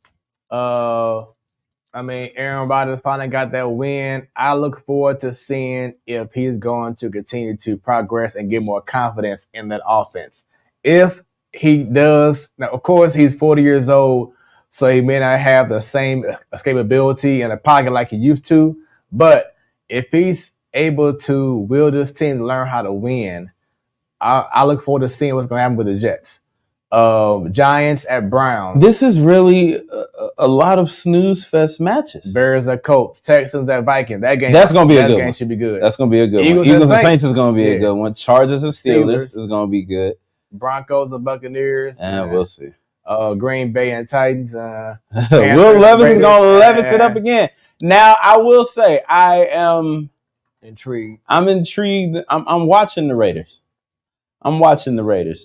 I mean, Aaron Rodgers finally got that win. I look forward to seeing if he's going to continue to progress and get more confidence in that offense. If he does, now of course he's 40 years old, so he may not have the same escapability in the pocket like he used to. But if he's able to will this team learn how to win, I look forward to seeing what's going to happen with the Jets. Giants at Browns. This is really a lot of snooze fest matches. Bears at Colts. Texans at Vikings. That's gonna be a good game one. Should be good. That's gonna be a good Eagles one. and Eagles and Saints Saints is gonna be a good one. Chargers and Steelers is gonna be good. Broncos and Buccaneers. And we'll see. Green Bay and Titans. Will Levis is gonna levis it up again. Now I will say I am intrigued. I'm intrigued. I'm watching the Raiders.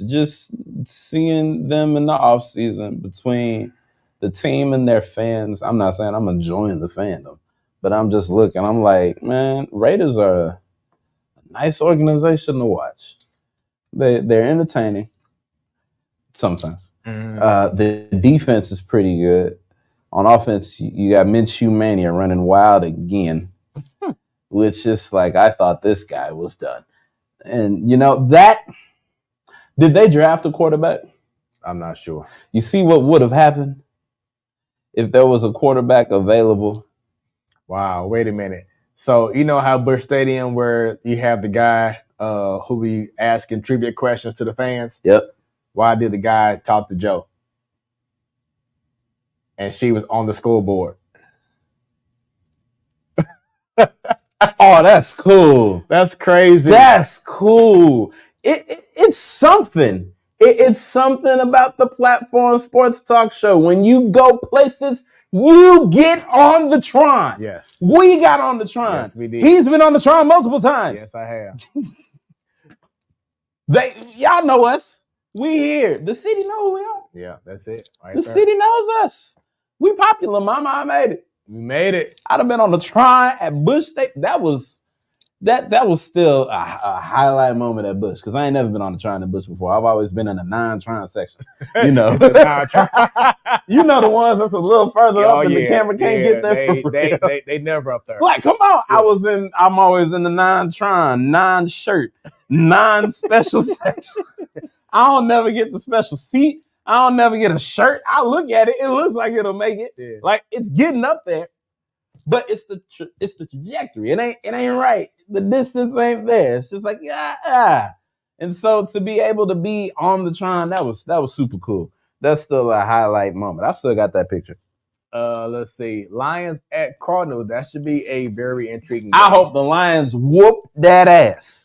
Just seeing them in the offseason between the team and their fans. I'm not saying I'm enjoying the fandom, but I'm just looking. I'm like, man, Raiders are a nice organization to watch. They're entertaining sometimes. The defense is pretty good. On offense, you got Minshew Mania running wild again, which is like, I thought this guy was done. And, did they draft a quarterback? I'm not sure. You see what would have happened if there was a quarterback available? Wow, wait a minute. So, you know how Busch Stadium where you have the guy who be asking trivia questions to the fans? Yep. Why did the guy talk to Joe? And she was on the scoreboard. Oh, that's cool. That's crazy. That's cool. It's something. It's something about the Platform Sports Talk Show. When you go places, you get on the Tron. Yes. We got on the Tron. Yes, we did. He's been on the Tron multiple times. Yes, I have. Y'all know us. We here. The city know who we are. Yeah, that's it. Right the there. city knows us. We popular, mama. I made it. We made it. I'd have been on the Tron at Busch State. That was still a highlight moment at Busch, because I ain't never been on the Tron at Busch before. I've always been in the non-Tron section. You know. You know the ones that's a little further up and the camera can't get there. They never up there. Like, come on. Yeah. I'm always in the non-Tron, non-shirt, non-special section. I don't never get the special seat. I don't never get a shirt. I look at it. It looks like it'll make it. Yeah. Like, it's getting up there. But it's the trajectory. It ain't right. The distance ain't there. It's just like, yeah. And so to be able to be on the Tron, that was super cool. That's still a highlight moment. I still got that picture. Let's see. Lions at Cardinals. That should be a very intriguing game. I hope the Lions whoop that ass.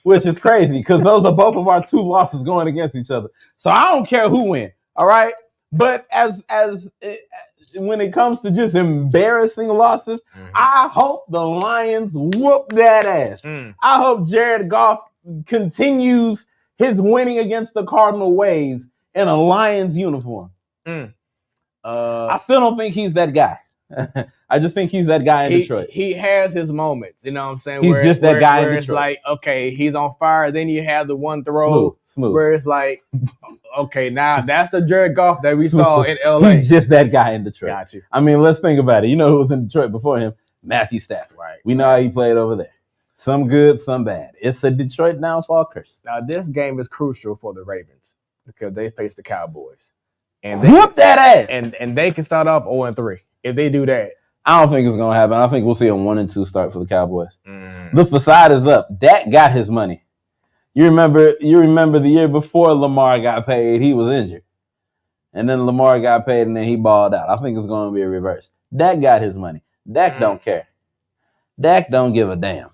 Which is crazy, because those are both of our two losses going against each other. So I don't care who wins. All right. But as when it comes to just embarrassing losses, I hope the Lions whoop that ass. I hope Jared Goff continues his winning against the Cardinal ways in a Lions uniform. I still don't think he's that guy. I just think he's that guy in Detroit. He has his moments, you know what I'm saying? He's just that guy in Detroit. It's like, okay, he's on fire. Then you have the one throw Smooth. where it's like, okay, now that's the Jared Goff that we saw in LA. He's just that guy in Detroit. Got you. I mean, let's think about it. You know who was in Detroit before him? Matthew Stafford. Right. We know how he played over there. Some good, some bad. It's a Detroit downfall curse. Now, this game is crucial for the Ravens because they face the Cowboys. And whoop that ass! And they can start off 0-3 if they do that. I don't think it's gonna happen. I think we'll see a 1-2 start for the Cowboys. The facade is up. Dak got his money. You remember the year before Lamar got paid, he was injured. And then Lamar got paid and then he balled out. I think it's gonna be a reverse. Dak got his money. Dak don't care. Dak don't give a damn.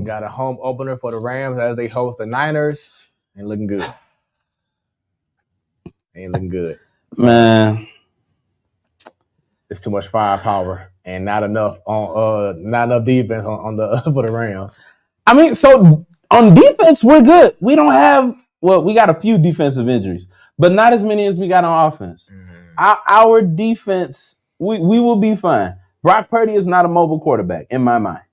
Got a home opener for the Rams as they host the Niners. Ain't looking good. So, Man, it's too much firepower and not enough defense on the for the Rams. I mean, so on defense, we're good. We don't have we got a few defensive injuries, but not as many as we got on offense. Our defense, we will be fine. Brock Purdy is not a mobile quarterback in my mind.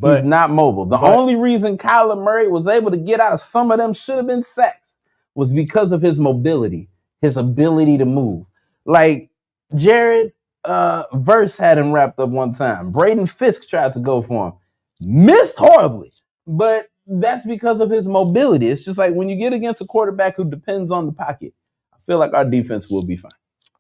He's not mobile. The only reason Kyler Murray was able to get out of some of them should have been sacks was because of his mobility, his ability to move. Like Jared Verse had him wrapped up one time. Braden Fisk tried to go for him. Missed horribly. But that's because of his mobility. It's just like when you get against a quarterback who depends on the pocket, I feel like our defense will be fine.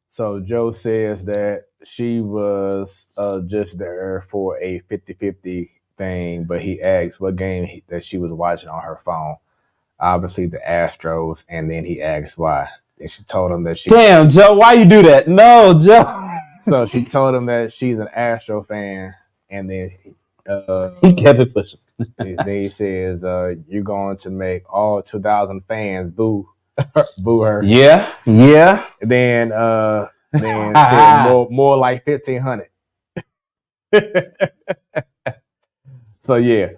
So Joe says that she was just there for a 50-50 thing, but he asked what game that she was watching on her phone. Obviously the Astros, and then he asked why. And she told him that she... Damn, Joe, why you do that? No, Joe. So she told him that she's an Astro fan, and then he kept it pushing. Then he says, you're going to make all 2,000 fans boo her. Yeah. And then said more like 1,500. So yeah.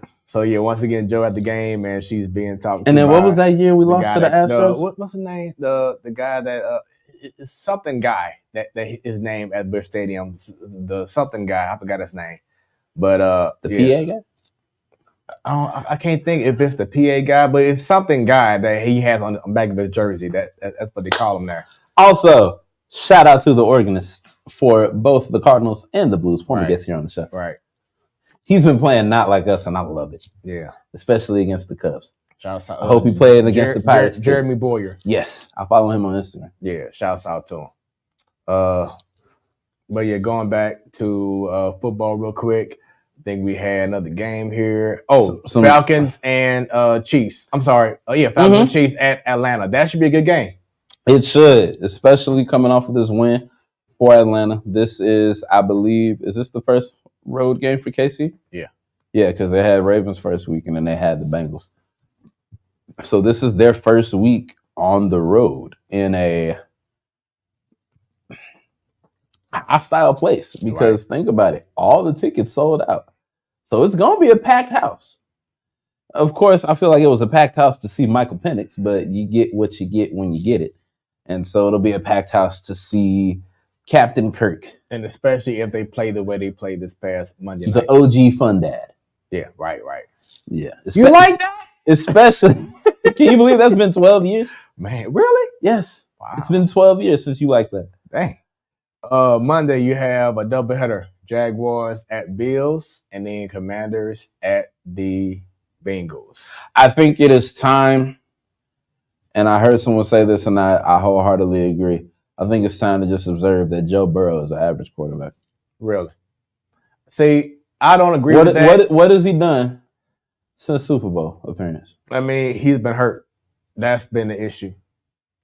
Once again, Joe at the game, and she's being talked to. And then what was that year we lost to the Astros? What's the name? The guy that it's something guy that his name at Busch Stadium. The something guy, I forgot his name. But PA guy? I can't think if it's the PA guy, but it's something guy that he has on the back of his jersey. That's what they call him there. Also, shout out to the organists for both the Cardinals and the Blues. Former guest here on the show. Right. He's been playing not like us, and I love it. Yeah. Especially against the Cubs. Shouts out. I hope he played against the Pirates. Jeremy Boyer. Yes. I follow him on Instagram. Yeah. Shouts out to him. But yeah, going back to football real quick. I think we had another game here. Falcons and Chiefs. I'm sorry. Falcons and Chiefs at Atlanta. That should be a good game. It should, especially coming off of this win for Atlanta. This is, I believe, is this the first road game for KC? Yeah. Yeah, because they had Ravens first week and then they had the Bengals. So this is their first week on the road in a hostile place because think about it. All the tickets sold out. So it's going to be a packed house. Of course, I feel like it was a packed house to see Michael Penix, but you get what you get when you get it. And so it'll be a packed house to see Captain Kirk. And especially if they play the way they played this past Monday night. The OG Fun Dad. Yeah, right. Yeah. You like that? Especially, can you believe that's been 12 years? Man, really? Yes. Wow. It's been 12 years since you like that. Dang. Monday, you have a doubleheader. Jaguars at Bills, and then Commanders at the Bengals. I think it is time, and I heard someone say this, and I wholeheartedly agree. I think it's time to just observe that Joe Burrow is an average quarterback. Really? See, I don't agree with that. What has he done since Super Bowl appearance? I mean, he's been hurt. That's been the issue.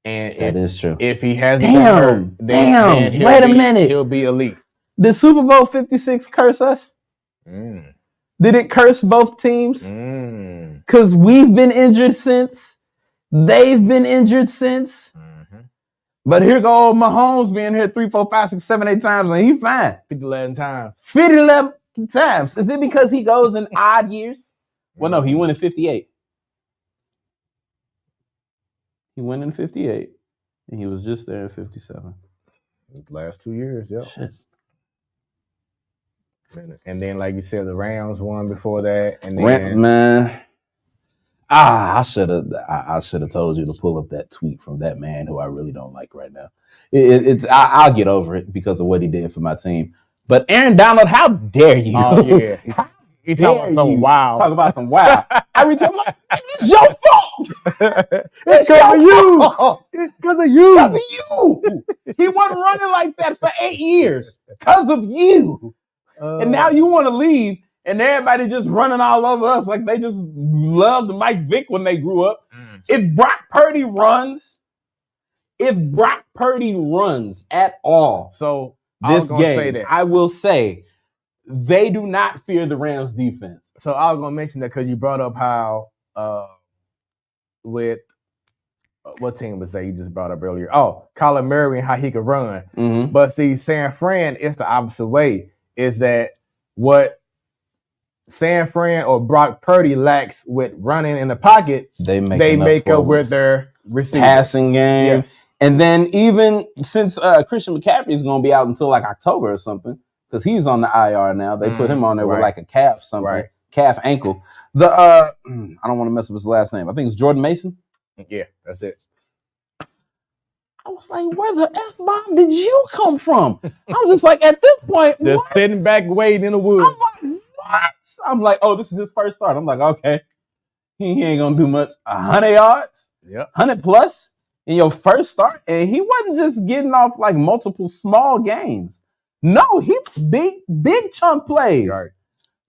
And that is true. If he hasn't been hurt, then wait a minute. He'll be elite. Did Super Bowl 56 curse us? Did it curse both teams? Because we've been injured since. They've been injured since. But here go old Mahomes being here 3, 4, 5, 6, 7, 8 times, and he's fine. 11 times. 11 times. Is it because he goes in odd years? Well, no, he went in 58. He went in 58, and he was just there in 57. The last 2 years, yeah. Shit. And then, like you said, the Rams won before that, and then I should have told you to pull up that tweet from that man who I really don't like right now. I'll get over it because of what he did for my team. But Aaron Donald, how dare you? Oh yeah, he's talking about some wow. Talk about some wow. Every time I'm like, it's your fault. It's because of you. It's because of you. Because of you. He wasn't running like that for 8 years because of you. And now you want to leave, and everybody just running all over us like they just loved Mike Vick when they grew up. If Brock Purdy runs at all, so this game, I will say they do not fear the Rams defense. So I was gonna mention that because you brought up how with what team was that you just brought up earlier? Oh, Kyler Murray and how he could run. Mhm. But see, San Fran is the opposite way. Is that what San Fran or Brock Purdy lacks with running in the pocket? They They make up with their receivers. passing game. Yes. And then even since Christian McCaffrey is going to be out until like October or something, because he's on the IR now. They put him on there with like a calf something, calf ankle. The I don't want to mess up his last name. I think it's Jordan Mason. Yeah, that's it. I was like, where the F-bomb did you come from? I'm just like, at this point, just sitting back waiting in the woods. I'm like, what? I'm like, oh, this is his first start. I'm like, okay. He ain't going to do much. 100 yards, 100 plus in your first start. And he wasn't just getting off like multiple small games. No, he big chunk plays. Right.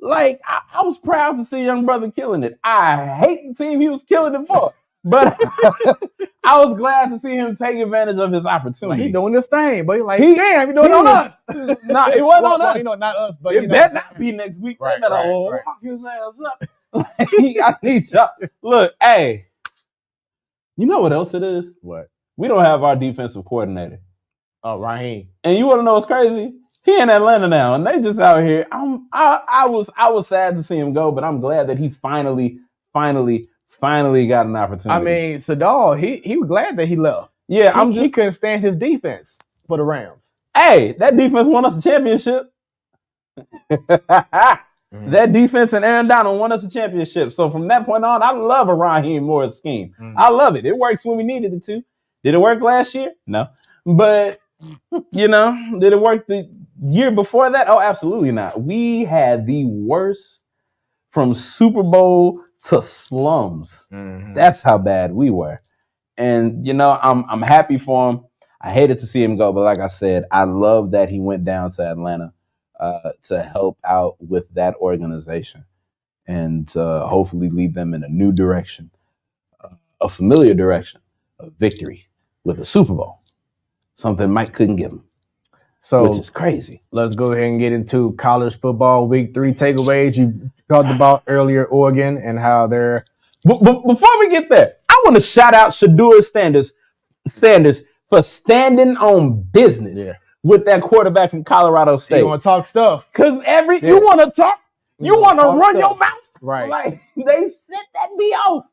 Like, I was proud to see young brother killing it. I hate the team he was killing it for. But I was glad to see him take advantage of his opportunity. Like, he doing this thing, but damn, he doing it on us. Nah, it wasn't on us. Not us, but it better not be next week. Right, They better lock his ass up. I need y'all. Look, hey, you know what else it is? What? We don't have our defensive coordinator. Oh, Raheem. And you want to know what's crazy? He in Atlanta now, and they just out here. I was sad to see him go, but I'm glad that he finally got an opportunity. I mean, Sadal, he was glad that he left. Yeah, he couldn't stand his defense for the Rams. Hey, that defense won us a championship. That defense and Aaron Donald won us a championship. So from that point on, I love a Raheem Morris scheme. I love it. It works when we needed it to. Did it work last year? No. But, did it work the year before that? Oh, absolutely not. We had the worst from Super Bowl to slums. That's how bad we were. And, I'm happy for him. I hated to see him go, but like I said, I love that he went down to Atlanta to help out with that organization and hopefully lead them in a new direction, a familiar direction of victory with a Super Bowl, something Mike couldn't give him. So, which is crazy. Let's go ahead and get into college football week 3 takeaways. You talked about earlier Oregon and how they're. Before we get there, I want to shout out Shedeur Sanders for standing on business with that quarterback from Colorado State. You want to talk stuff? Because you want to talk, you want to run your mouth, right? Like they set that B off,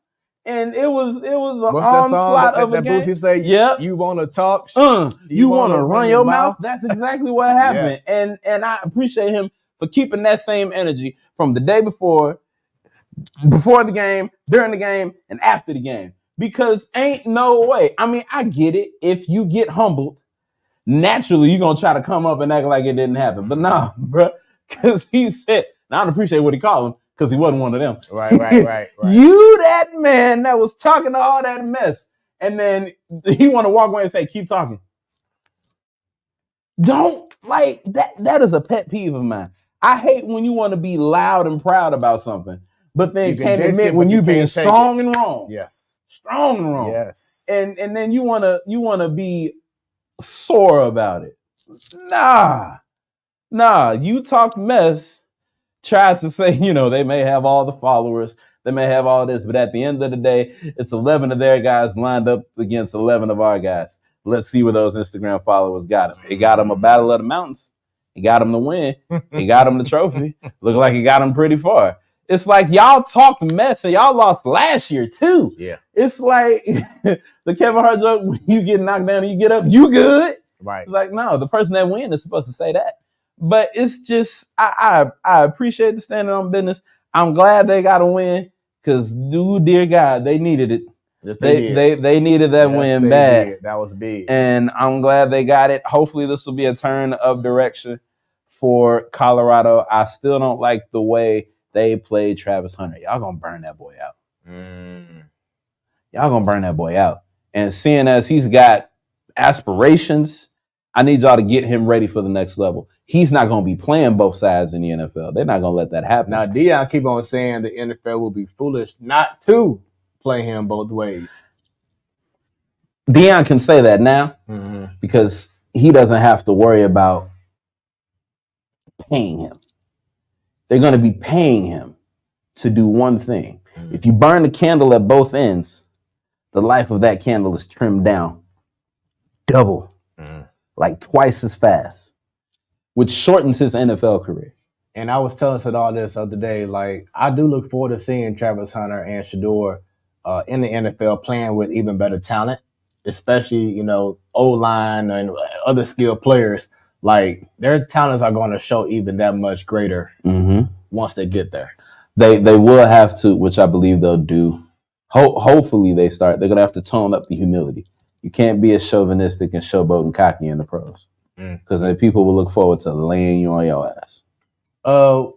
and it was an What's onslaught that song of a game. Boosie say? Yeah, you want to talk? You want to run your mouth? That's exactly what happened, Yes. and I appreciate him for keeping that same energy from the day before the game, during the game, and after the game. Because ain't no way. I mean, I get it. If you get humbled, naturally you're gonna try to come up and act like it didn't happen. But nah, bro, because he said, now I don't appreciate what he called him because he wasn't one of them. Right. You that man that was talking to all that mess, and then he want to walk away and say, keep talking. Don't like that. That is a pet peeve of mine. I hate when you want to be loud and proud about something, but then can't admit when you being strong and wrong. Yes. Strong and wrong. Yes. And then you wanna be sore about it. Nah, you talk mess, try to say, they may have all the followers, they may have all this, but at the end of the day, it's 11 of their guys lined up against 11 of our guys. Let's see where those Instagram followers got them. It got them a battle of the mountains. It got them the win. It got them the trophy. Look like it got them pretty far. It's like y'all talked mess and y'all lost last year too. Yeah. It's like the Kevin Hart joke, when you get knocked down and you get up, you good. Right. It's like, no, the person that wins is supposed to say that. But it's just, I appreciate the standing on business. I'm glad they got a win because, dear God, they needed it. Yes, they needed that win bad. Did. That was big. And I'm glad they got it. Hopefully this will be a turn of direction for Colorado. I still don't like the way they played Travis Hunter. Y'all gonna burn that boy out. Y'all gonna burn that boy out. And seeing as he's got aspirations, I need y'all to get him ready for the next level. He's not gonna be playing both sides in the NFL. They're not gonna let that happen. Now, Deion keep on saying the NFL will be foolish not to play him both ways. Deion can say that now because he doesn't have to worry about paying him. They're going to be paying him to do one thing. If you burn the candle at both ends, the life of that candle is trimmed down double, like twice as fast, which shortens his NFL career. And I was telling Sadal this other day, like, I do look forward to seeing Travis Hunter and Shador in the NFL playing with even better talent, especially, you know, O-line and other skilled players. Like, their talents are going to show even that much greater once they get there. They will have to, which I believe they'll do. Hopefully they're going to have to tone up the humility. You can't be as chauvinistic and showboat and cocky in the pros, because then people will look forward to laying you on your ass. I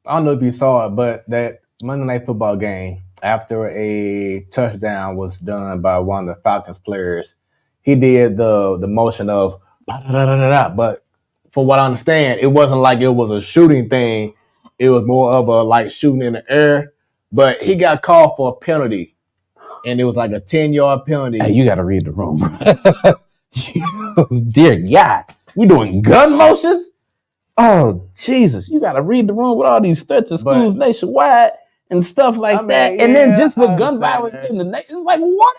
don't know if you saw it, but that Monday Night Football game, after a touchdown was done by one of the Falcons players, he did the motion of da-da-da-da-da. But from what I understand, it wasn't like it was a shooting thing. It was more of a like shooting in the air. But he got called for a penalty, and it was like a 10-yard penalty. Hey, you got to read the room, bro. Dear God, we doing gun motions? Oh, Jesus, you got to read the room with all these threats of schools nationwide and stuff like that. And then just with gun violence in the nation, it's like, what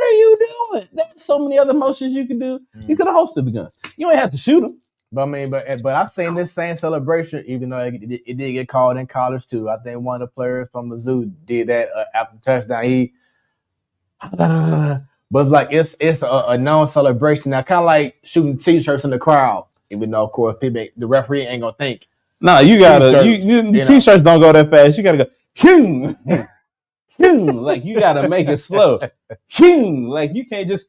are you doing? There's so many other motions you could do. You could have hosted the guns. You ain't have to shoot them. But I mean, but I seen this same celebration, even though it did get called in college too. I think one of the players from Mizzou did that after the touchdown. But like it's a known celebration now, kind of like shooting t-shirts in the crowd. Even though, of course, the referee ain't gonna think. No, you gotta. T-shirts don't go that fast. You gotta go. Phew, phew, like you gotta make it slow. Phew, like you can't just.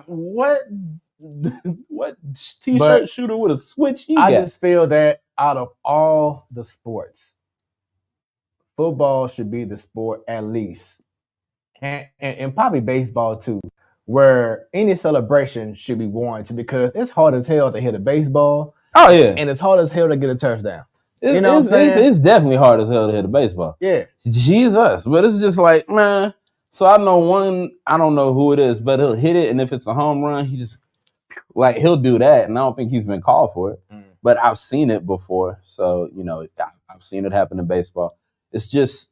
What t-shirt shooter with a switch? Just feel that out of all the sports, football should be the sport at least, and probably baseball too, where any celebration should be warranted, because it's hard as hell to hit a baseball. Oh yeah, and it's hard as hell to get a touchdown. It's definitely hard as hell to hit a baseball. Yeah, Jesus, but it's just like, man. So I know one. I don't know who it is, but he'll hit it, and if it's a home run, he'll do that, and I don't think he's been called for it. But I've seen it before, so you know I've seen it happen in baseball. It's just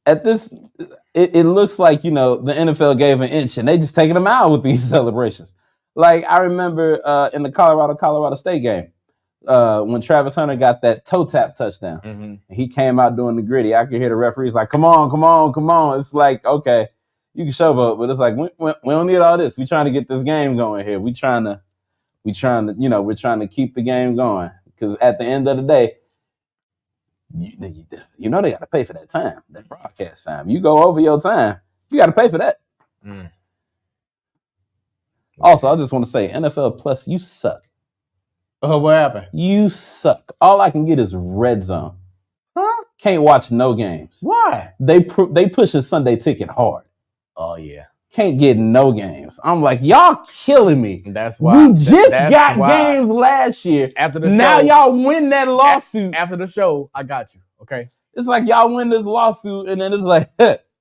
at this. It looks like, you know, the NFL gave an inch and they just taking them out with these celebrations. Like I remember in the Colorado State game when Travis Hunter got that toe tap touchdown. He came out doing the gritty. I could hear the referees like, come on. It's like, okay, you can showboat, but it's like we don't need all this. We trying to get this game going here. We're trying to keep the game going, because at the end of the day, you know they got to pay for that time, that broadcast time. You go over your time, you got to pay for that. Also, I just want to say, NFL Plus, you suck. Oh, what happened? You suck. All I can get is Red Zone. Huh? Can't watch no games. Why? They push a Sunday ticket hard. Oh yeah. Can't get no games. I'm like, y'all killing me. That's why we just got games last year. After the now show, y'all win that lawsuit. After the show, I got you. Okay. It's like y'all win this lawsuit, and then it's like,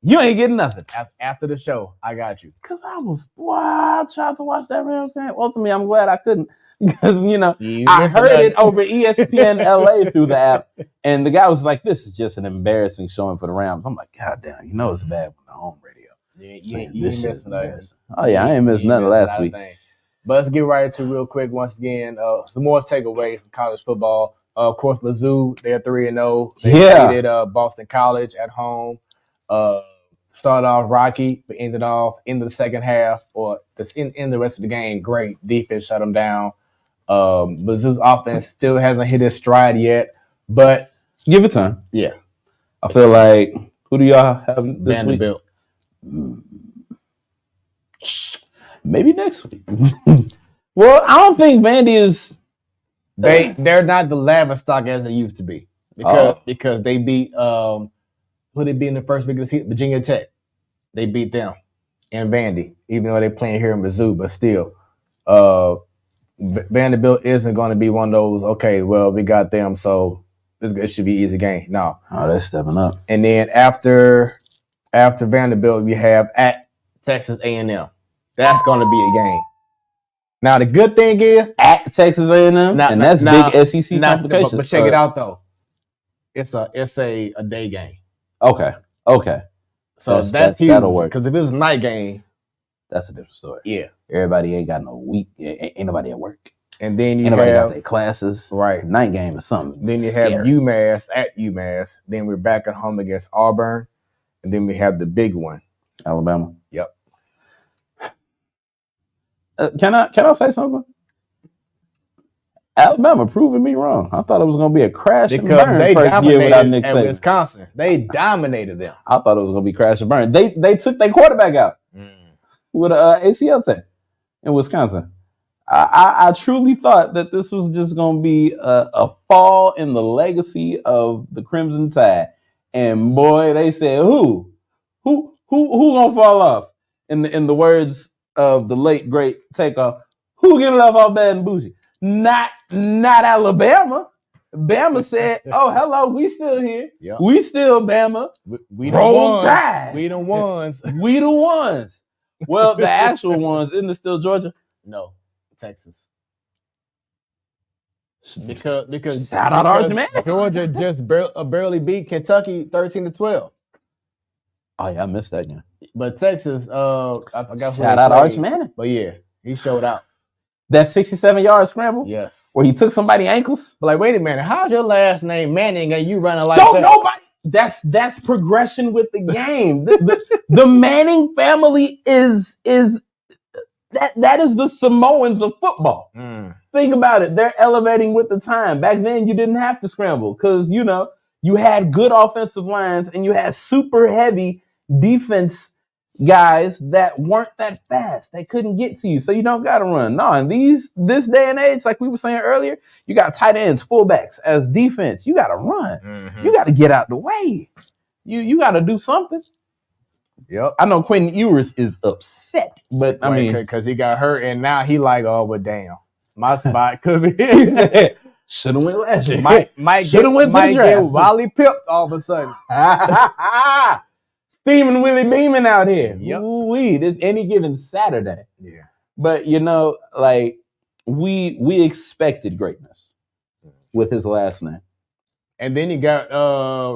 you ain't getting nothing. After the show, I got you. Cause I tried to watch that Rams game. Ultimately, I'm glad I couldn't. Because, you know, I heard it over ESPN LA through the app, and the guy was like, this is just an embarrassing showing for the Rams. I'm like, God damn, you know it's bad with the home radio. You ain't missing nothing. Oh yeah, I ain't missing nothing last week. But let's get right into real quick once again. Some more takeaways from college football. Of course, Mizzou, they're 3-0. They defeated Boston College at home. Started off rocky, but ended off in the second half, or in the rest of the game, great defense shut them down. Mizzou's offense still hasn't hit its stride yet, but give it time. Yeah, I feel like, who do y'all have this Vanderbilt. week? Maybe next week. Well, I don't think Vandy is. They're not the laughing stock as they used to be, because they beat who they beat in the first week of the season, Virginia Tech. They beat them and Vandy, even though they're playing here in Mizzou, but still, Vanderbilt isn't going to be one of those. Okay, well, we got them, so it should be an easy game. No, they're stepping up. And then after Vanderbilt, we have at Texas A&M. That's going to be a game. Now, the good thing is at Texas A&M, and that's big SEC complications. But check it out, though. it's a day game. Okay. So that's huge. that'll work. Because if it's a night game, that's a different story. Yeah. Everybody ain't got no week. Ain't nobody at work. And then you Nobody got have their classes. right. Night game or something. Then you have UMass at UMass. Then we're back at home against Auburn. And then we have the big one. Alabama. Yep. Can I say something? Alabama proving me wrong. I thought it was going to be a crash and burn they first year without Nick at Saban. Wisconsin. They dominated them. I thought it was going to be crash and burn. They took their quarterback out with an ACL tear in Wisconsin. I truly thought that this was just going to be a fall in the legacy of the Crimson Tide. And boy, they said, who going to fall off? In the words of the late, great Takeoff, who getting left off bad and bougie? Not Alabama. Bama said, "Oh, hello, we still here. Yep. We still Bama. We the ones. Tide. We the ones. We the ones." Well, the actual ones, isn't it still Georgia? No, Texas. Because shout out Arch Man. Georgia just barely beat Kentucky 13-12. Oh yeah, I missed that game. But Texas, I forgot. Shout out Arch Manning. But yeah, he showed out. That 67-yard scramble? Yes. Where he took somebody's ankles? But like, wait a minute, how's your last name Manning and you running like Don't that? Nobody. That's progression with the game. the Manning family is that is the Samoans of football. Think about it. They're elevating with the time. Back then, you didn't have to scramble because, you had good offensive lines and you had super heavy defense guys that weren't that fast. They couldn't get to you, so you don't got to run. No, in this day and age, like we were saying earlier, you got tight ends, fullbacks as defense. You got to run. You got to get out the way. You got to do something. Yep. I know Quentin Ewers is upset, but I mean, because he got hurt and now he like, oh, but damn, my spot could be. Should have went last year. Might get Wally pipped all of a sudden. Steaming Willie Beeman out here. Yep. Ooh-wee, this any given Saturday. Yeah. But like we expected greatness with his last name. And then you got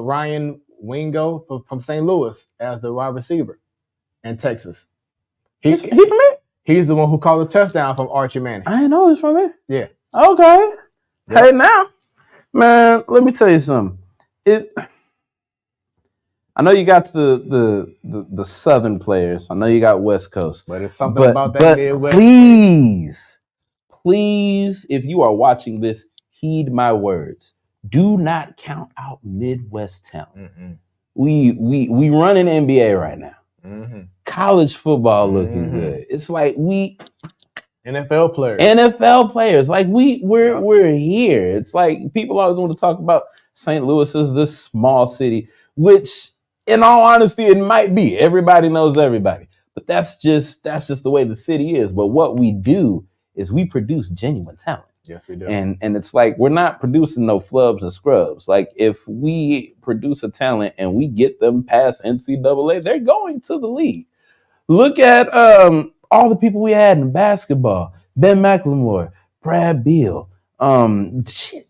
Ryan Wingo from St. Louis as the wide receiver in Texas. He from here? He's the one who called the touchdown from Archie Manning. I didn't know he's from here. Yeah. Okay. Yep. Hey now, man, let me tell you something. I know you got the Southern players. I know you got West Coast. But it's something about that Midwest. Please, if you are watching this, heed my words. Do not count out Midwest talent. We run an NBA right now. College football looking good. It's like NFL players. Like we're here. It's like people always want to talk about St. Louis as this small city, which in all honesty, it might be. Everybody knows everybody. But that's just the way the city is. But what we do is we produce genuine talent. Yes, we do. And it's like we're not producing no flubs or scrubs. Like if we produce a talent and we get them past NCAA, they're going to the league. Look at all the people we had in basketball. Ben McLemore, Brad Beal,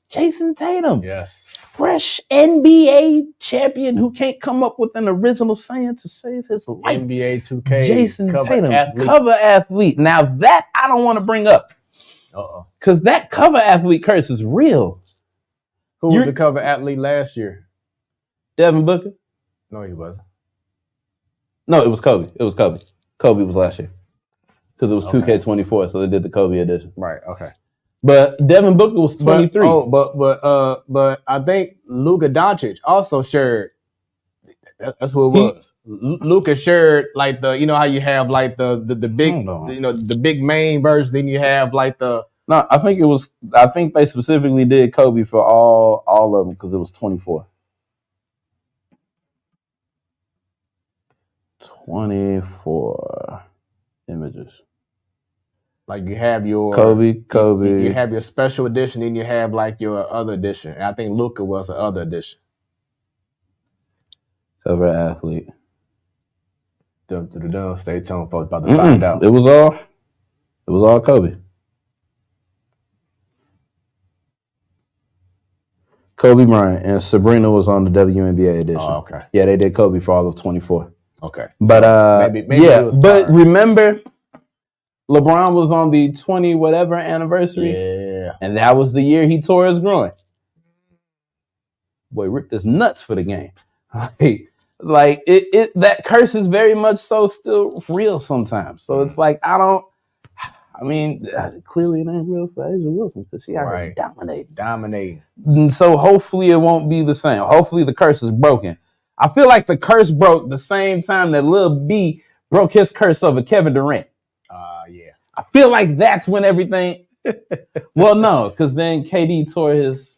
Jason Tatum. Yes. Fresh NBA champion who can't come up with an original saying to save his life. NBA 2K. Jason Tatum, cover athlete. Now that I don't want to bring up. Because that cover athlete curse is real. Who was the cover athlete last year? Devin Booker? No, he wasn't. No, it was Kobe. Kobe was last year. Because it was 2K24, so they did the Kobe edition. Right, okay. But Devin Booker was 23. But I think Luka Doncic also shared. That's who it was. Luka shared like the, how you have like the big, the big main version. Then you have like the. No, I think they specifically did Kobe for all of them because it was 24. 24 images. Like you have your Kobe. You have your special edition, and you have like your other edition. And I think Luka was the other edition. Cover athlete. Stay tuned, folks. About to find out. It was all Kobe. Kobe Bryant, and Sabrina was on the WNBA edition. Oh, okay. Yeah, they did Kobe for all of 24. Okay. But so maybe yeah, it was but prior. remember, LeBron was on the 20 whatever anniversary. Yeah. And that was the year he tore his groin. Boy, ripped his nuts for the game. Like it that curse is very much so still real sometimes. So it's like clearly it ain't real for Asia Wilson because she out here dominating. And so hopefully it won't be the same. Hopefully the curse is broken. I feel like the curse broke the same time that Lil B broke his curse over Kevin Durant. Yeah. I feel like that's when everything. Well, no, because then KD tore his.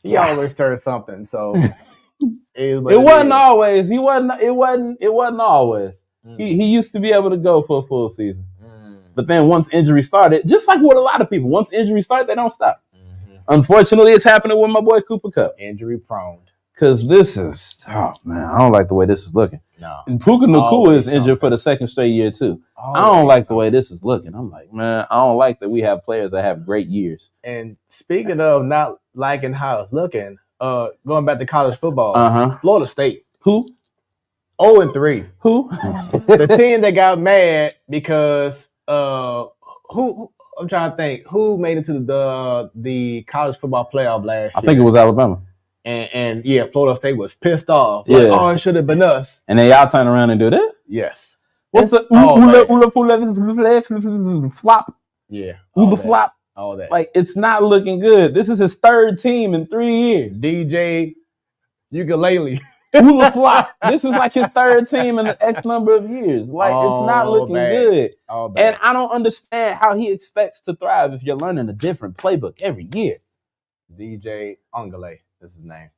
He always turned something. So it wasn't always. It wasn't always. He used to be able to go for a full season. But then once injury started, just like with a lot of people, once injury started, they don't stop. Unfortunately, it's happening with my boy Cooper Kupp. Injury prone. Because this is, I don't like the way this is looking. No. And Puka Nacua is injured for the second straight year too. I don't like the way this is looking. I'm like, man, I don't like that we have players that have great years. And speaking of not liking how it's looking, going back to college football, Florida State. Who? 0-3. Who? The team that got mad because who I'm trying to think who made it to the college football playoff last year. I think it was Alabama. And yeah, Florida State was pissed off. Yeah. Like, oh, it should have been us. And then y'all turn around and do this? Yes. What's the flop? Yeah. Flop. All that. Like, it's not looking good. This is his third team in 3 years. DJ Ukulele. Hula flop. This is like his third team in the X number of years. Like, it's not looking good. And I don't understand how he expects to thrive if you're learning a different playbook every year. DJ Ungale is his name.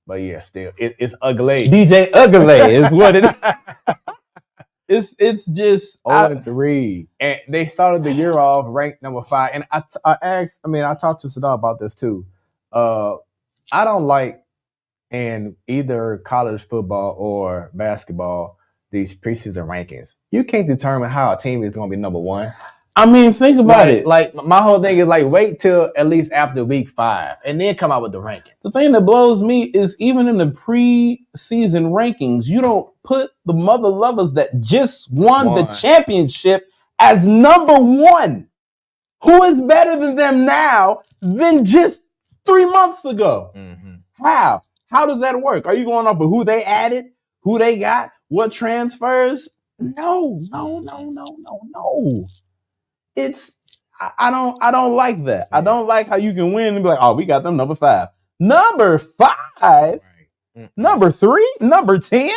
But yeah, still, it's ugly. DJ Ugly is what it is. It's just 0-3. And they started the year off ranked number 5. And I talked to Sadal about this too. I don't like in either college football or basketball these preseason rankings. You can't determine how a team is going to be number 1. I mean, think about it. Like, my whole thing is like, wait till at least after week 5 and then come out with the ranking. The thing that blows me is even in the preseason rankings, you don't put the mother lovers that just won the championship as number 1. Who is better than them now than just 3 months ago? How? How does that work? Are you going off of who they added, who they got, what transfers? No. It's I don't like that. I don't like how you can win and be like, oh, we got them number 5. Number 5? Number 3? Number 10?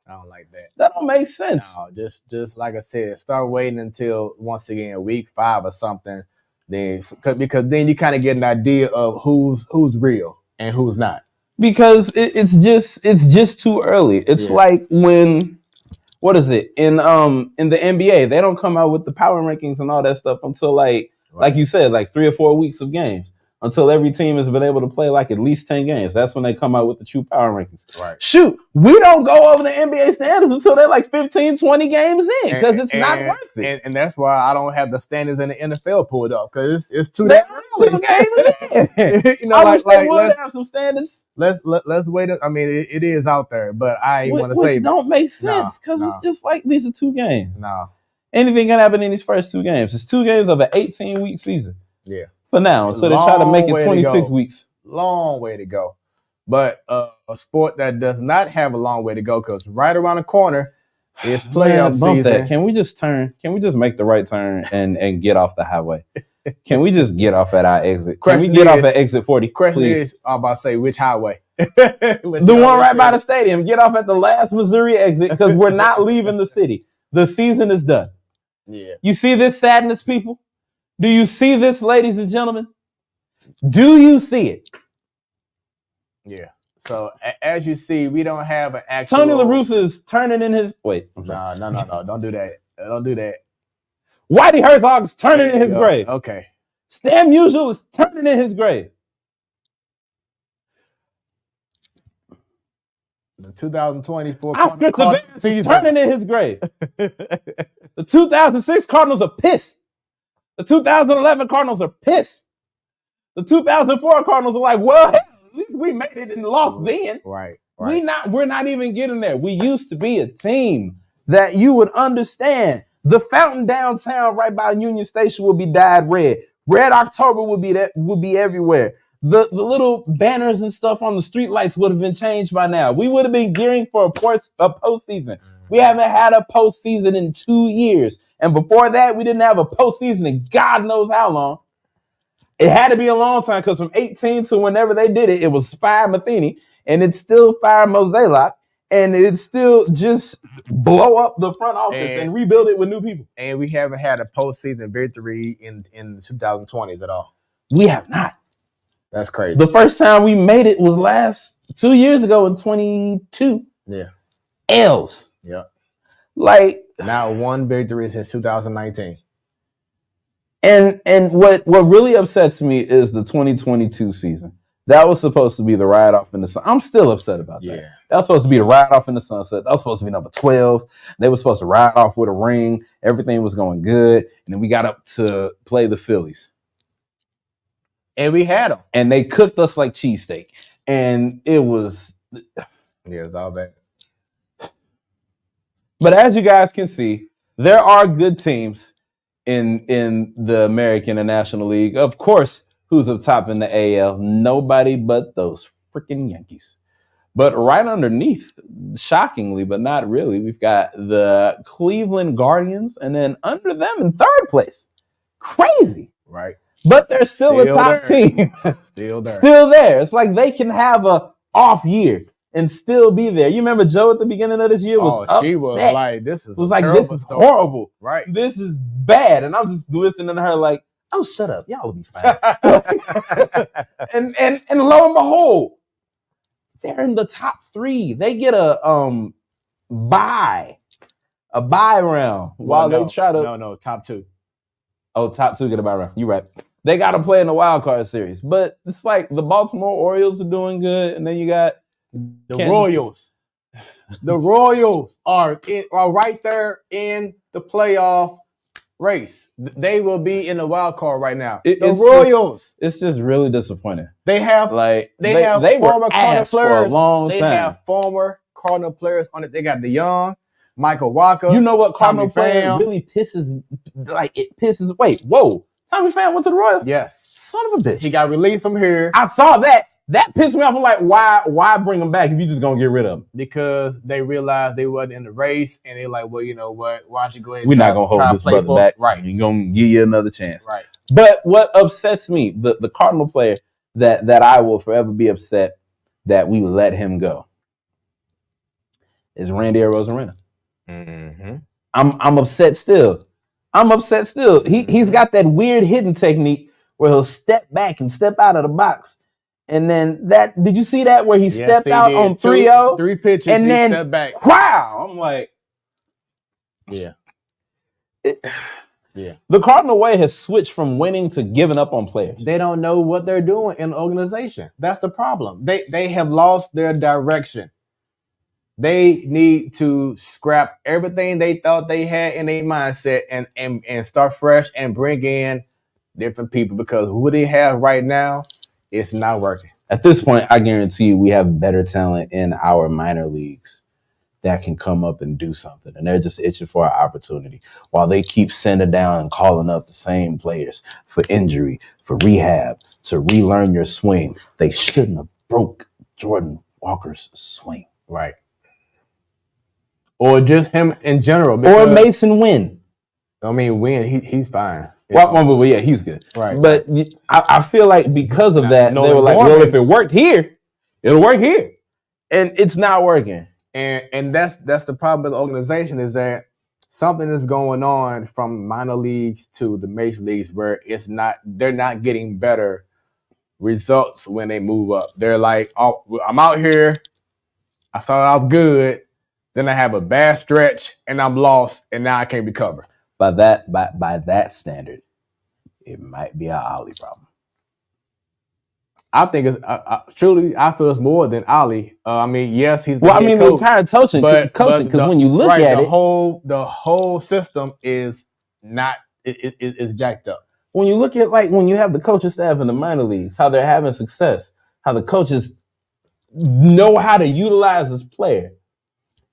I don't like that. That don't make sense. No, just like I said, start waiting until once again week 5 or something. Then because then you kind of get an idea of who's real and who's not. Because it's just too early. It's like when what is it in the NBA? They don't come out with the power rankings and all that stuff until like you said, like 3 or 4 weeks of games. Until every team has been able to play like at least 10 games. That's when they come out with the true power rankings. Right. Shoot, we don't go over the NBA standards until they're like 15, 20 games in because it's not worth it. And that's why I don't have the standards in the NFL pulled up because it's too damn early. You know, let's have some standards. Let's wait. I mean, it is out there, but I want to say don't make sense because it's just like these are 2 games. No, anything can happen in these first 2 games. It's 2 games of an 18-week season. Yeah. For now, so they try to make it 26 weeks. Long way to go. But a sport that does not have a long way to go because right around the corner is playoff season. Can we just make the right turn and get off the highway? Can we just get off at our exit? Can we get off at exit 40? Question please? is, I'm about to say, which highway? The one right by the stadium. Get off at the last Missouri exit because we're not leaving the city. The season is done. Yeah. You see this sadness, people? Do you see this, ladies and gentlemen? Do you see it? Yeah. So as you see, we don't have an actual. Tony La Russa is turning in his. Wait. No. Don't do that. Don't do that. Whitey Herzog is turning in his grave. Okay. Stan Musial is turning in his grave. The 2024 Oscar Taveras is turning in his grave. The 2006 Cardinals are pissed. The 2011 Cardinals are pissed. The 2004 Cardinals are like, well, hell, we made it and lost then. Right. We're not even getting there. We used to be a team that you would understand. The fountain downtown right by Union Station would be dyed red. Red October would be everywhere. The little banners and stuff on the street lights would have been changed by now. We would have been gearing for a postseason. We haven't had a postseason in 2 years. And before that, we didn't have a postseason in God knows how long. It had to be a long time because from 18 to whenever they did it, it was Fire Matheny, and it's still Fire Mozeliak, and it's still just blow up the front office and rebuild it with new people. And we haven't had a postseason victory in the 2020s at all. We have not. That's crazy. The first time we made it was 2 years ago in 22. Yeah. L's. Yeah. Like not one victory since 2019. And what really upsets me is the 2022 season. That was supposed to be the ride off in the sun. I'm still upset about that. That was supposed to be the ride off in the sunset. That was supposed to be number 12. They were supposed to ride off with a ring. Everything was going good. And then we got up to play the Phillies. And we had them. And they cooked us like cheesesteak. And it was... Yeah, it's all bad. But as you guys can see, there are good teams in the American and National League. Of course, who's up top in the AL? Nobody but those freaking Yankees. But right underneath, shockingly, but not really, we've got the Cleveland Guardians, and then under them in third place. Crazy. Right. But they're still a top team. Still there. Still there. It's like they can have a off year and still be there. You remember Joe at the beginning of this year was she was upset. like, this is horrible. Right. This is bad. And I'm just listening to her like, oh, shut up. Y'all will be fine. and lo and behold, they're in the top 3. They get a bye round while they try to. No, top 2. Oh, top 2 get a bye round. You're right. They got to play in the wild card series. But it's like the Baltimore Orioles are doing good. And then you got the Royals. The Royals are right there in the playoff race. They will be in the wild card right now. The Royals. It's just really disappointing. They have former Cardinal players for a long time. They have former Cardinal players on it. They got DeYoung, Michael Walker. You know what Cardinal player Pham. really pisses? Wait, whoa. Tommy Pham went to the Royals? Yes. Son of a bitch. He got released from here. I thought that. That pissed me off. I'm like, why bring him back if you just gonna get rid of him? Because they realized they wasn't in the race, and they're like, well, you know what? Why don't you go ahead? We're not gonna hold this brother back. Right. We're gonna give you another chance. Right. But what upsets me, the Cardinal player that I will forever be upset that we let him go, is Randy Arozarena. Mm-hmm. I'm upset still. He's got that weird hitting technique where he'll step back and step out of the box. And then did you see that where he stepped out on 3-0? 3 pitches and then stepped back. Wow. I'm like, yeah. The Cardinal way has switched from winning to giving up on players. They don't know what they're doing in the organization. That's the problem. They have lost their direction. They need to scrap everything they thought they had in their mindset and start fresh and bring in different people, because who they have right now, it's not working. At this point, I guarantee you we have better talent in our minor leagues that can come up and do something. And they're just itching for an opportunity while they keep sending down and calling up the same players for injury, for rehab, to relearn your swing. They shouldn't have broke Jordan Walker's swing. Right. Or just him in general. Or Mason Wynn. I mean, Wynn, he's fine. Well, yeah, he's good. Right. But I feel like because of that, they were like, well, if it worked here, it'll work here. And it's not working. And that's the problem with the organization, is that something is going on from minor leagues to the major leagues where they're not getting better results when they move up. They're like, oh, I'm out here. I started off good. Then I have a bad stretch and I'm lost, and now I can't recover. By that standard, it might be an Ollie problem. I think it's truly. I feel it's more than Ollie. I mean, yes, he's the head coach, we're kind of coaching because when you look at the whole system is not is jacked up. When you look at when you have the coaching staff in the minor leagues, how they're having success, how the coaches know how to utilize this player.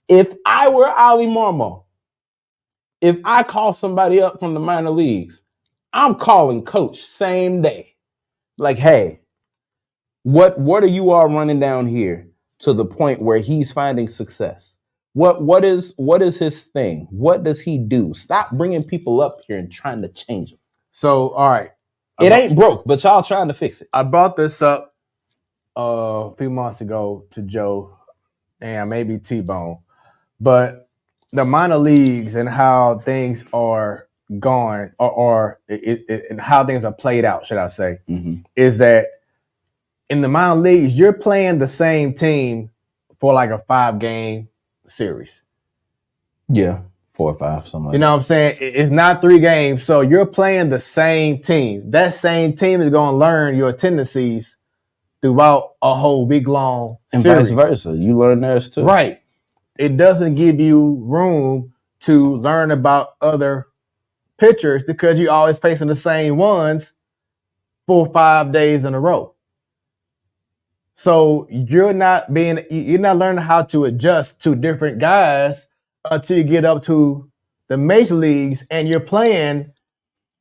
If I were Ali Marmol, if I call somebody up from the minor leagues, I'm calling coach same day. Like, hey, what are you all running down here to the point where he's finding success? What is his thing? What does he do? Stop bringing people up here and trying to change them. So, all right. It ain't broke, but y'all trying to fix it. I brought this up a few months ago to Joe and maybe T-Bone, but the minor leagues and how things are going and how things are played out, should I say, is that in the minor leagues, you're playing the same team for like a 5-game series. Yeah, 4 or 5, something like that. You know what I'm saying? It's not 3 games, so you're playing the same team. That same team is going to learn your tendencies throughout a whole week-long and series. vice versa. You learn theirs too. Right. It doesn't give you room to learn about other pitchers because you're always facing the same ones 4 or 5 days in a row. So you're not learning how to adjust to different guys until you get up to the major leagues and you're playing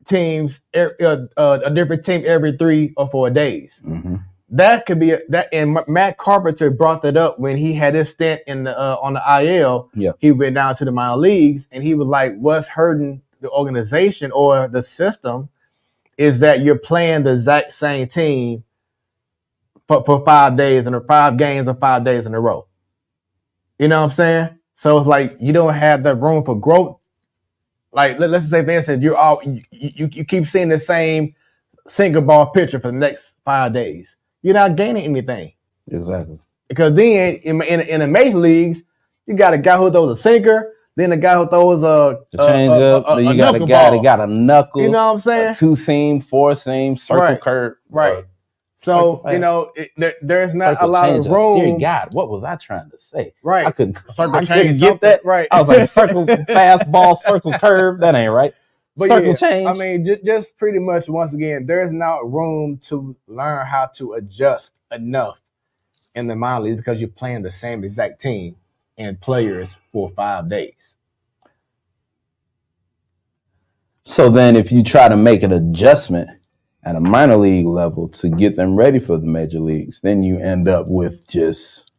teams, a different team every 3 or 4 days. That could be and Matt Carpenter brought that up when he had his stint in the on the IL. Yeah. He went down to the minor leagues and he was like, what's hurting the organization or the system is that you're playing the exact same team for 5 days and 5 games and 5 days in a row. You know what I'm saying? So it's like you don't have that room for growth. Like let's say, for instance, you keep seeing the same single ball pitcher for the next 5 days. You're not gaining anything. Exactly. Because then in the major leagues, you got a guy who throws a sinker, then a guy who throws a changeup. Then you got a guy that got a knuckle. You know what I'm saying? 2-seam, 4-seam, circle curve. Right. So, you know, there's not a lot of room. Dear God, what was I trying to say? Right. I couldn't change get that. Right. I was like, circle, fastball, circle curve. That ain't right. But circle change. I mean, just pretty much, once again, there's not room to learn how to adjust enough in the minor leagues because you're playing the same exact team and players for 5 days. So then if you try to make an adjustment at a minor league level to get them ready for the major leagues, then you end up with just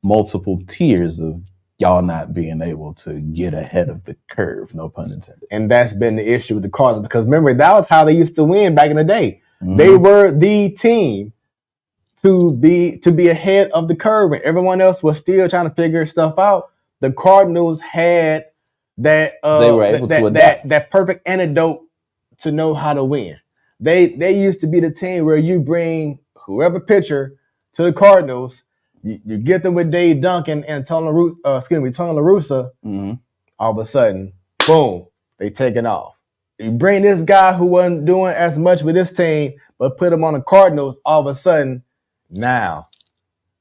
multiple tiers of y'all not being able to get ahead of the curve, no pun intended. And that's been the issue with the Cardinals because remember, that was how they used to win back in the day. They were the team to be ahead of the curve when everyone else was still trying to figure stuff out. The Cardinals had that they were able to adapt. That perfect antidote to know how to win. They used to be the team where you bring whoever pitcher to the Cardinals, you get them with Dave Duncan and Tony La Russa, all of a sudden, boom, they taking off. You bring this guy who wasn't doing as much with this team, but put him on the Cardinals, all of a sudden, now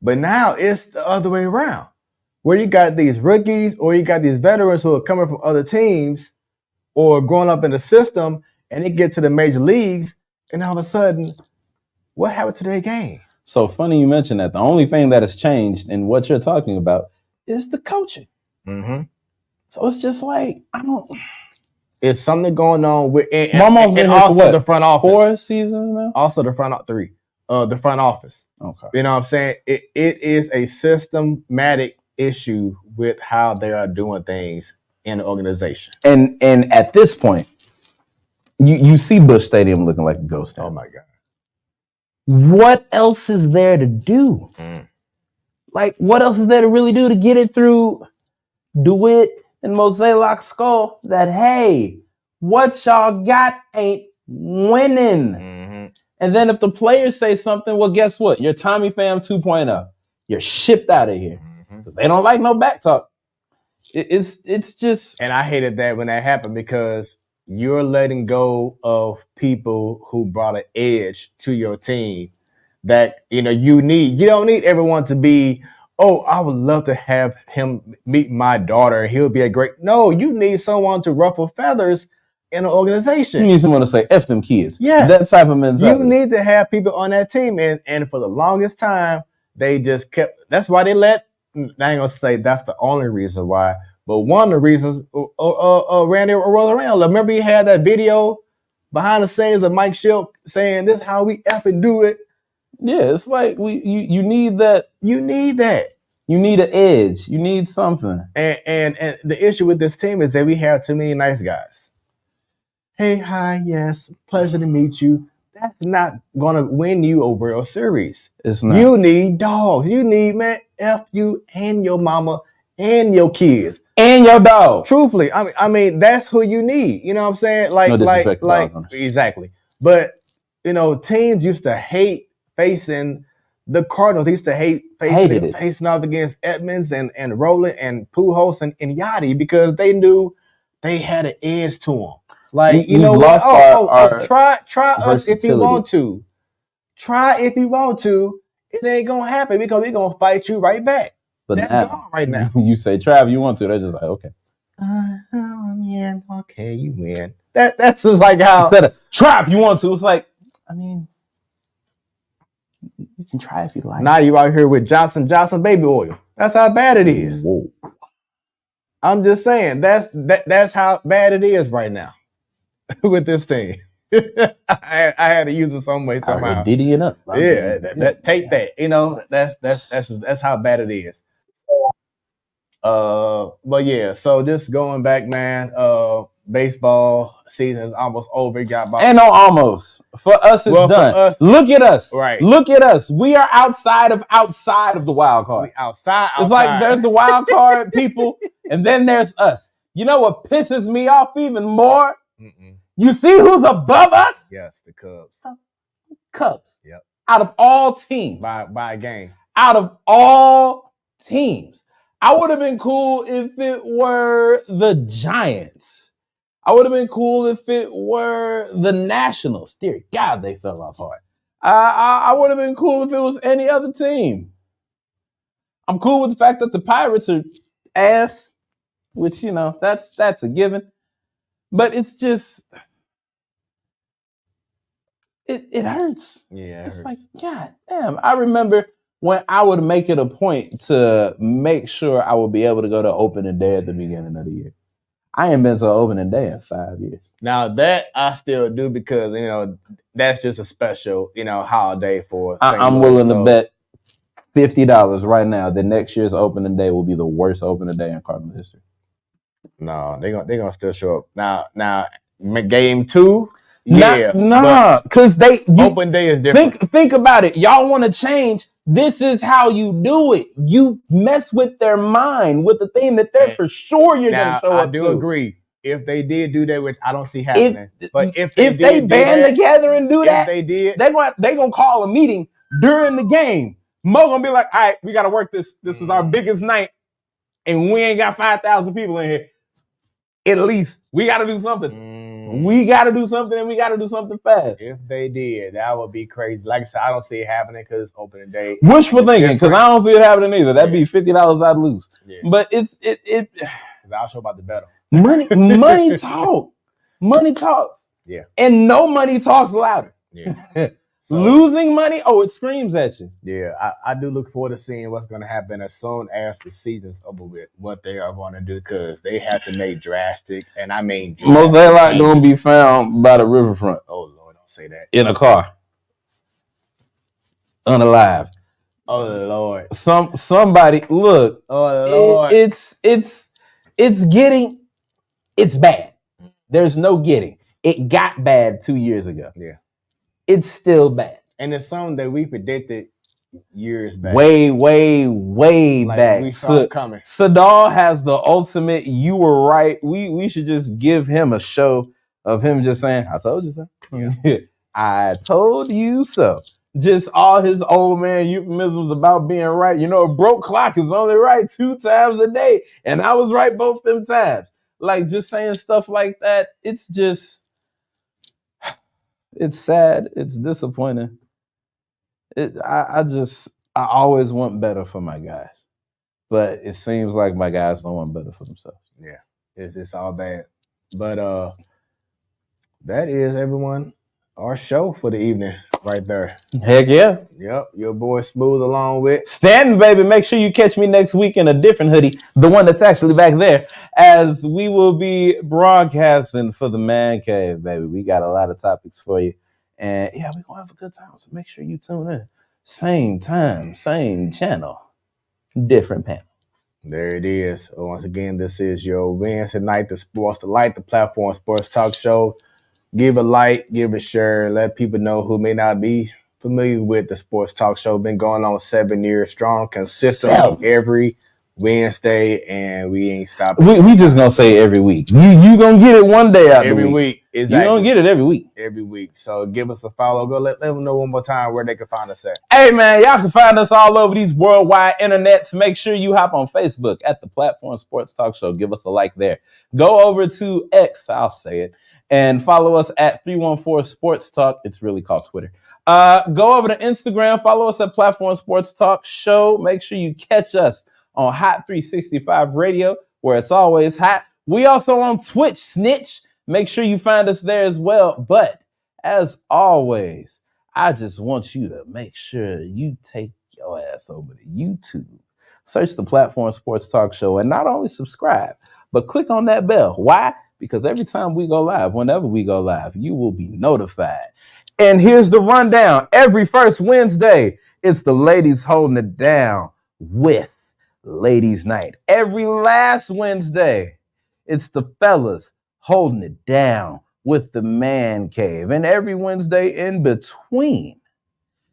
it's the other way around. Where you got these rookies or you got these veterans who are coming from other teams or growing up in the system and they get to the major leagues and all of a sudden, what happened to their game? So funny you mentioned that. The only thing that has changed in what you're talking about is the coaching. So it's just like, It's something going on with Marmol's been also here for the front office. 4 seasons now? Also the front the front office. Okay. You know what I'm saying? It is a systematic issue with how they are doing things in the organization. And at this point, you see Busch Stadium looking like a ghost town. Oh my God. What else is there to do? Like, what else is there to really do to get it through DeWitt and Mosaic Skull that, hey, what y'all got ain't winning. And then if the players say something, well, guess what? You're Tommy Pham 2.0. You're shipped out of here. Because they don't like no back talk. It's just... And I hated that when that happened because you're letting go of people who brought an edge to your team that, you don't need everyone to be, oh, I would love to have him meet my daughter. He'll be a great... No, you need someone to ruffle feathers in an organization. You need someone to say, F them kids. Yeah. That type of mentality. You need to have people on that team. And for the longest time, they just kept. That's why they let. I ain't gonna say that's the only reason why, but one of the reasons. Randy Rosarena. Remember he had that video behind the scenes of Mike Shilp saying, "This is how we effing do it." Yeah, it's like you need that. You need that. You need an edge. You need something. And the issue with this team is that we have too many nice guys. Hey, hi, yes, pleasure to meet you. That's not gonna win you a World Series. It's not. You need dogs. You need, man, F you and your mama and your kids. And your dog. Truthfully, I mean, that's who you need. You know what I'm saying? Like exactly. But teams used to hate facing the Cardinals. They used to hate facing off against Edmonds and Rowland and Pujols and Yachty because they knew they had an edge to them. Like, try us if you want to. Try if you want to. It ain't gonna happen because we're gonna fight you right back. But that's gone right now. You say, Trav, you want to? They're just like, okay. Yeah, okay, you win. That's just like how instead of Trav, you want to? It's like, I mean, you can try if you like. Now you out here with Johnson baby oil. That's how bad it is. Whoa. I'm just saying that's how bad it is right now with this team. I had to use it some way somehow. Diddying up. Yeah, take that. That's how bad it is. But yeah, so just going back, man. Baseball season is almost over. Ain't no almost. For us, it's done. Look at us. Right. Look at us. We are outside of the wild card. Outside. It's like there's the wild card people, and then there's us. You know what pisses me off even more? You see who's above us? Yes, the Cubs. Cubs. Yep. Out of all teams. By a game. Out of all teams. I would have been cool if it were the Giants. I would have been cool if it were the Nationals. Dear God, they fell off hard. I would have been cool if it was any other team. I'm cool with the fact that the Pirates are ass, which, that's a given. But it's just, it hurts. Yeah, it's like, God damn. I remember when I would make it a point to make sure I would be able to go to opening day at the beginning of the year. I ain't been to opening day in 5 years. Now that I still do because, that's just a special, holiday for St. I'm Louis, willing to bet $50 right now that next year's opening day will be the worst opening day in Cardinal history. No, they're gonna still show up. Now game 2, because open day is different. Think about it. Y'all want to change. This is how you do it. You mess with their mind with the thing that they're for sure you're going to show up to. I do agree. If they did do that, which I don't see happening, but if they band together and do that, they did, they're gonna call a meeting during the game. Mo gonna be like, all right, we got to work this. This is our biggest night, and we ain't got 5,000 people in here. At least we got to do something. We got to do something, and we got to do something fast. If they did, that would be crazy. Like I said, I don't see it happening because it's opening day. Wishful thinking, because I don't see it happening either. That'd be $50 I'd lose. Yeah. But it's I'll show about the better. Money talk. Money talks. Yeah. And no money talks louder. Yeah. So, losing money, it screams at you. Yeah, I do look forward to seeing what's going to happen as soon as the season's over with, what they are going to do, because they have to make drastic, and I mean drastic. Most they like going to be found by the riverfront. Oh, Lord, don't say that. In a car. Unalive. Oh, Lord. Somebody, look. Oh, Lord. It's bad. There's no getting. It got bad 2 years ago. Yeah. It's still bad. And it's something that we predicted years back. Way back. We saw it coming. Sadal has the ultimate, you were right. We should just give him a show of him just saying, I told you so. Yeah. I told you so. Just all his old man euphemisms about being right. A broke clock is only right 2 times a day. And I was right both them times. Like, just saying stuff like that, it's just... It's sad. It's disappointing. I always want better for my guys, but it seems like my guys don't want better for themselves. Yeah, it's all bad. But that is everyone. our show for the evening right there. Heck yeah. Yep, your boy Smooth along with Stanton, baby. Make sure you catch me next week in a different hoodie, the one that's actually back there, as we will be broadcasting for the Man Cave, baby. We got a lot of topics for you. And yeah, we're going to have a good time. So make sure you tune in. Same time, same channel, different panel. There it is. Once again, this is your Wednesday night, the Sports to Light, the Platform Sports Talk Show. Give a like, give a share, let people know who may not be familiar with the Sports Talk Show. Been going on 7 years strong, consistently every Wednesday, and we ain't stopping. We just gonna say every week. You gonna get it one day out every the week. Exactly. You gonna get it every week. Every week. So give us a follow. Go let them know one more time where they can find us at. Hey man, y'all can find us all over these worldwide internets. Make sure you hop on Facebook at the Platform Sports Talk Show. Give us a like there. Go over to X, I'll say it, and follow us at 314 Sports Talk. It's really called Twitter. Go over to Instagram. Follow us at Platform Sports Talk Show. Make sure you catch us on Hot 365 Radio, where it's always hot. We also on Twitch, Snitch. Make sure you find us there as well. But as always, I just want you to make sure you take your ass over to YouTube. Search the Platform Sports Talk Show and not only subscribe, but click on that bell. Why? Because every time we go live, whenever we go live, you will be notified. And here's the rundown. Every first Wednesday, it's the ladies holding it down with Ladies Night. Every last Wednesday, it's the fellas holding it down with the Man Cave. And every Wednesday in between,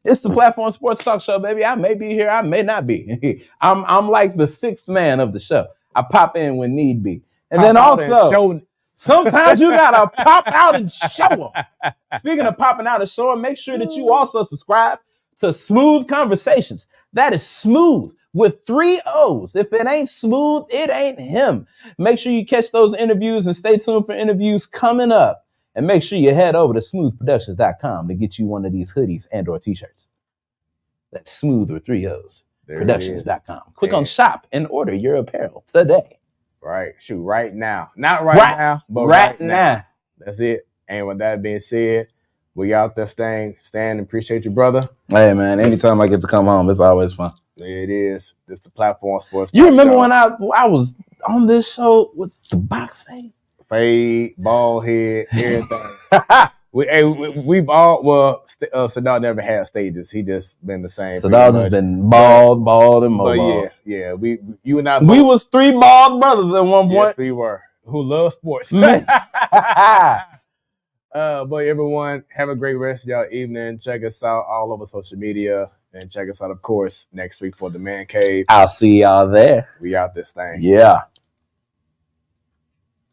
it's the Platform Sports Talk Show, baby. I may be here, I may not be. I'm like the sixth man of the show. I pop in when need be. And then also, sometimes you gotta pop out and show them. Speaking of popping out and showing, make sure that you also subscribe to Smoooth Conversations. That is smooth with 3 O's. If it ain't smooth, it ain't him. Make sure you catch those interviews and stay tuned for interviews coming up. And make sure you head over to smoothproductions.com to get you one of these hoodies and or t-shirts. That's smooth with 3 O's. Productions.com. Click on shop and order your apparel today. Right. Shoot, right now. Not right now, but right now. That's it. And with that being said, we out there staying. Stan, appreciate you, brother. Hey, man, anytime I get to come home, it's always fun. There it is. It's the Platform Sports Talk You remember Show. when I was on this show with the box fade? Fade, bald head, everything. We've all, Sadal never had stages. He just been the same. Sadal has been bald, and mobile. But yeah, you and I both. We was 3 bald brothers at one point. Yes, we were. Who love sports. But everyone, have a great rest of y'all evening. Check us out all over social media. And check us out, of course, next week for the Man Cave. I'll see y'all there. We out this thing. Yeah.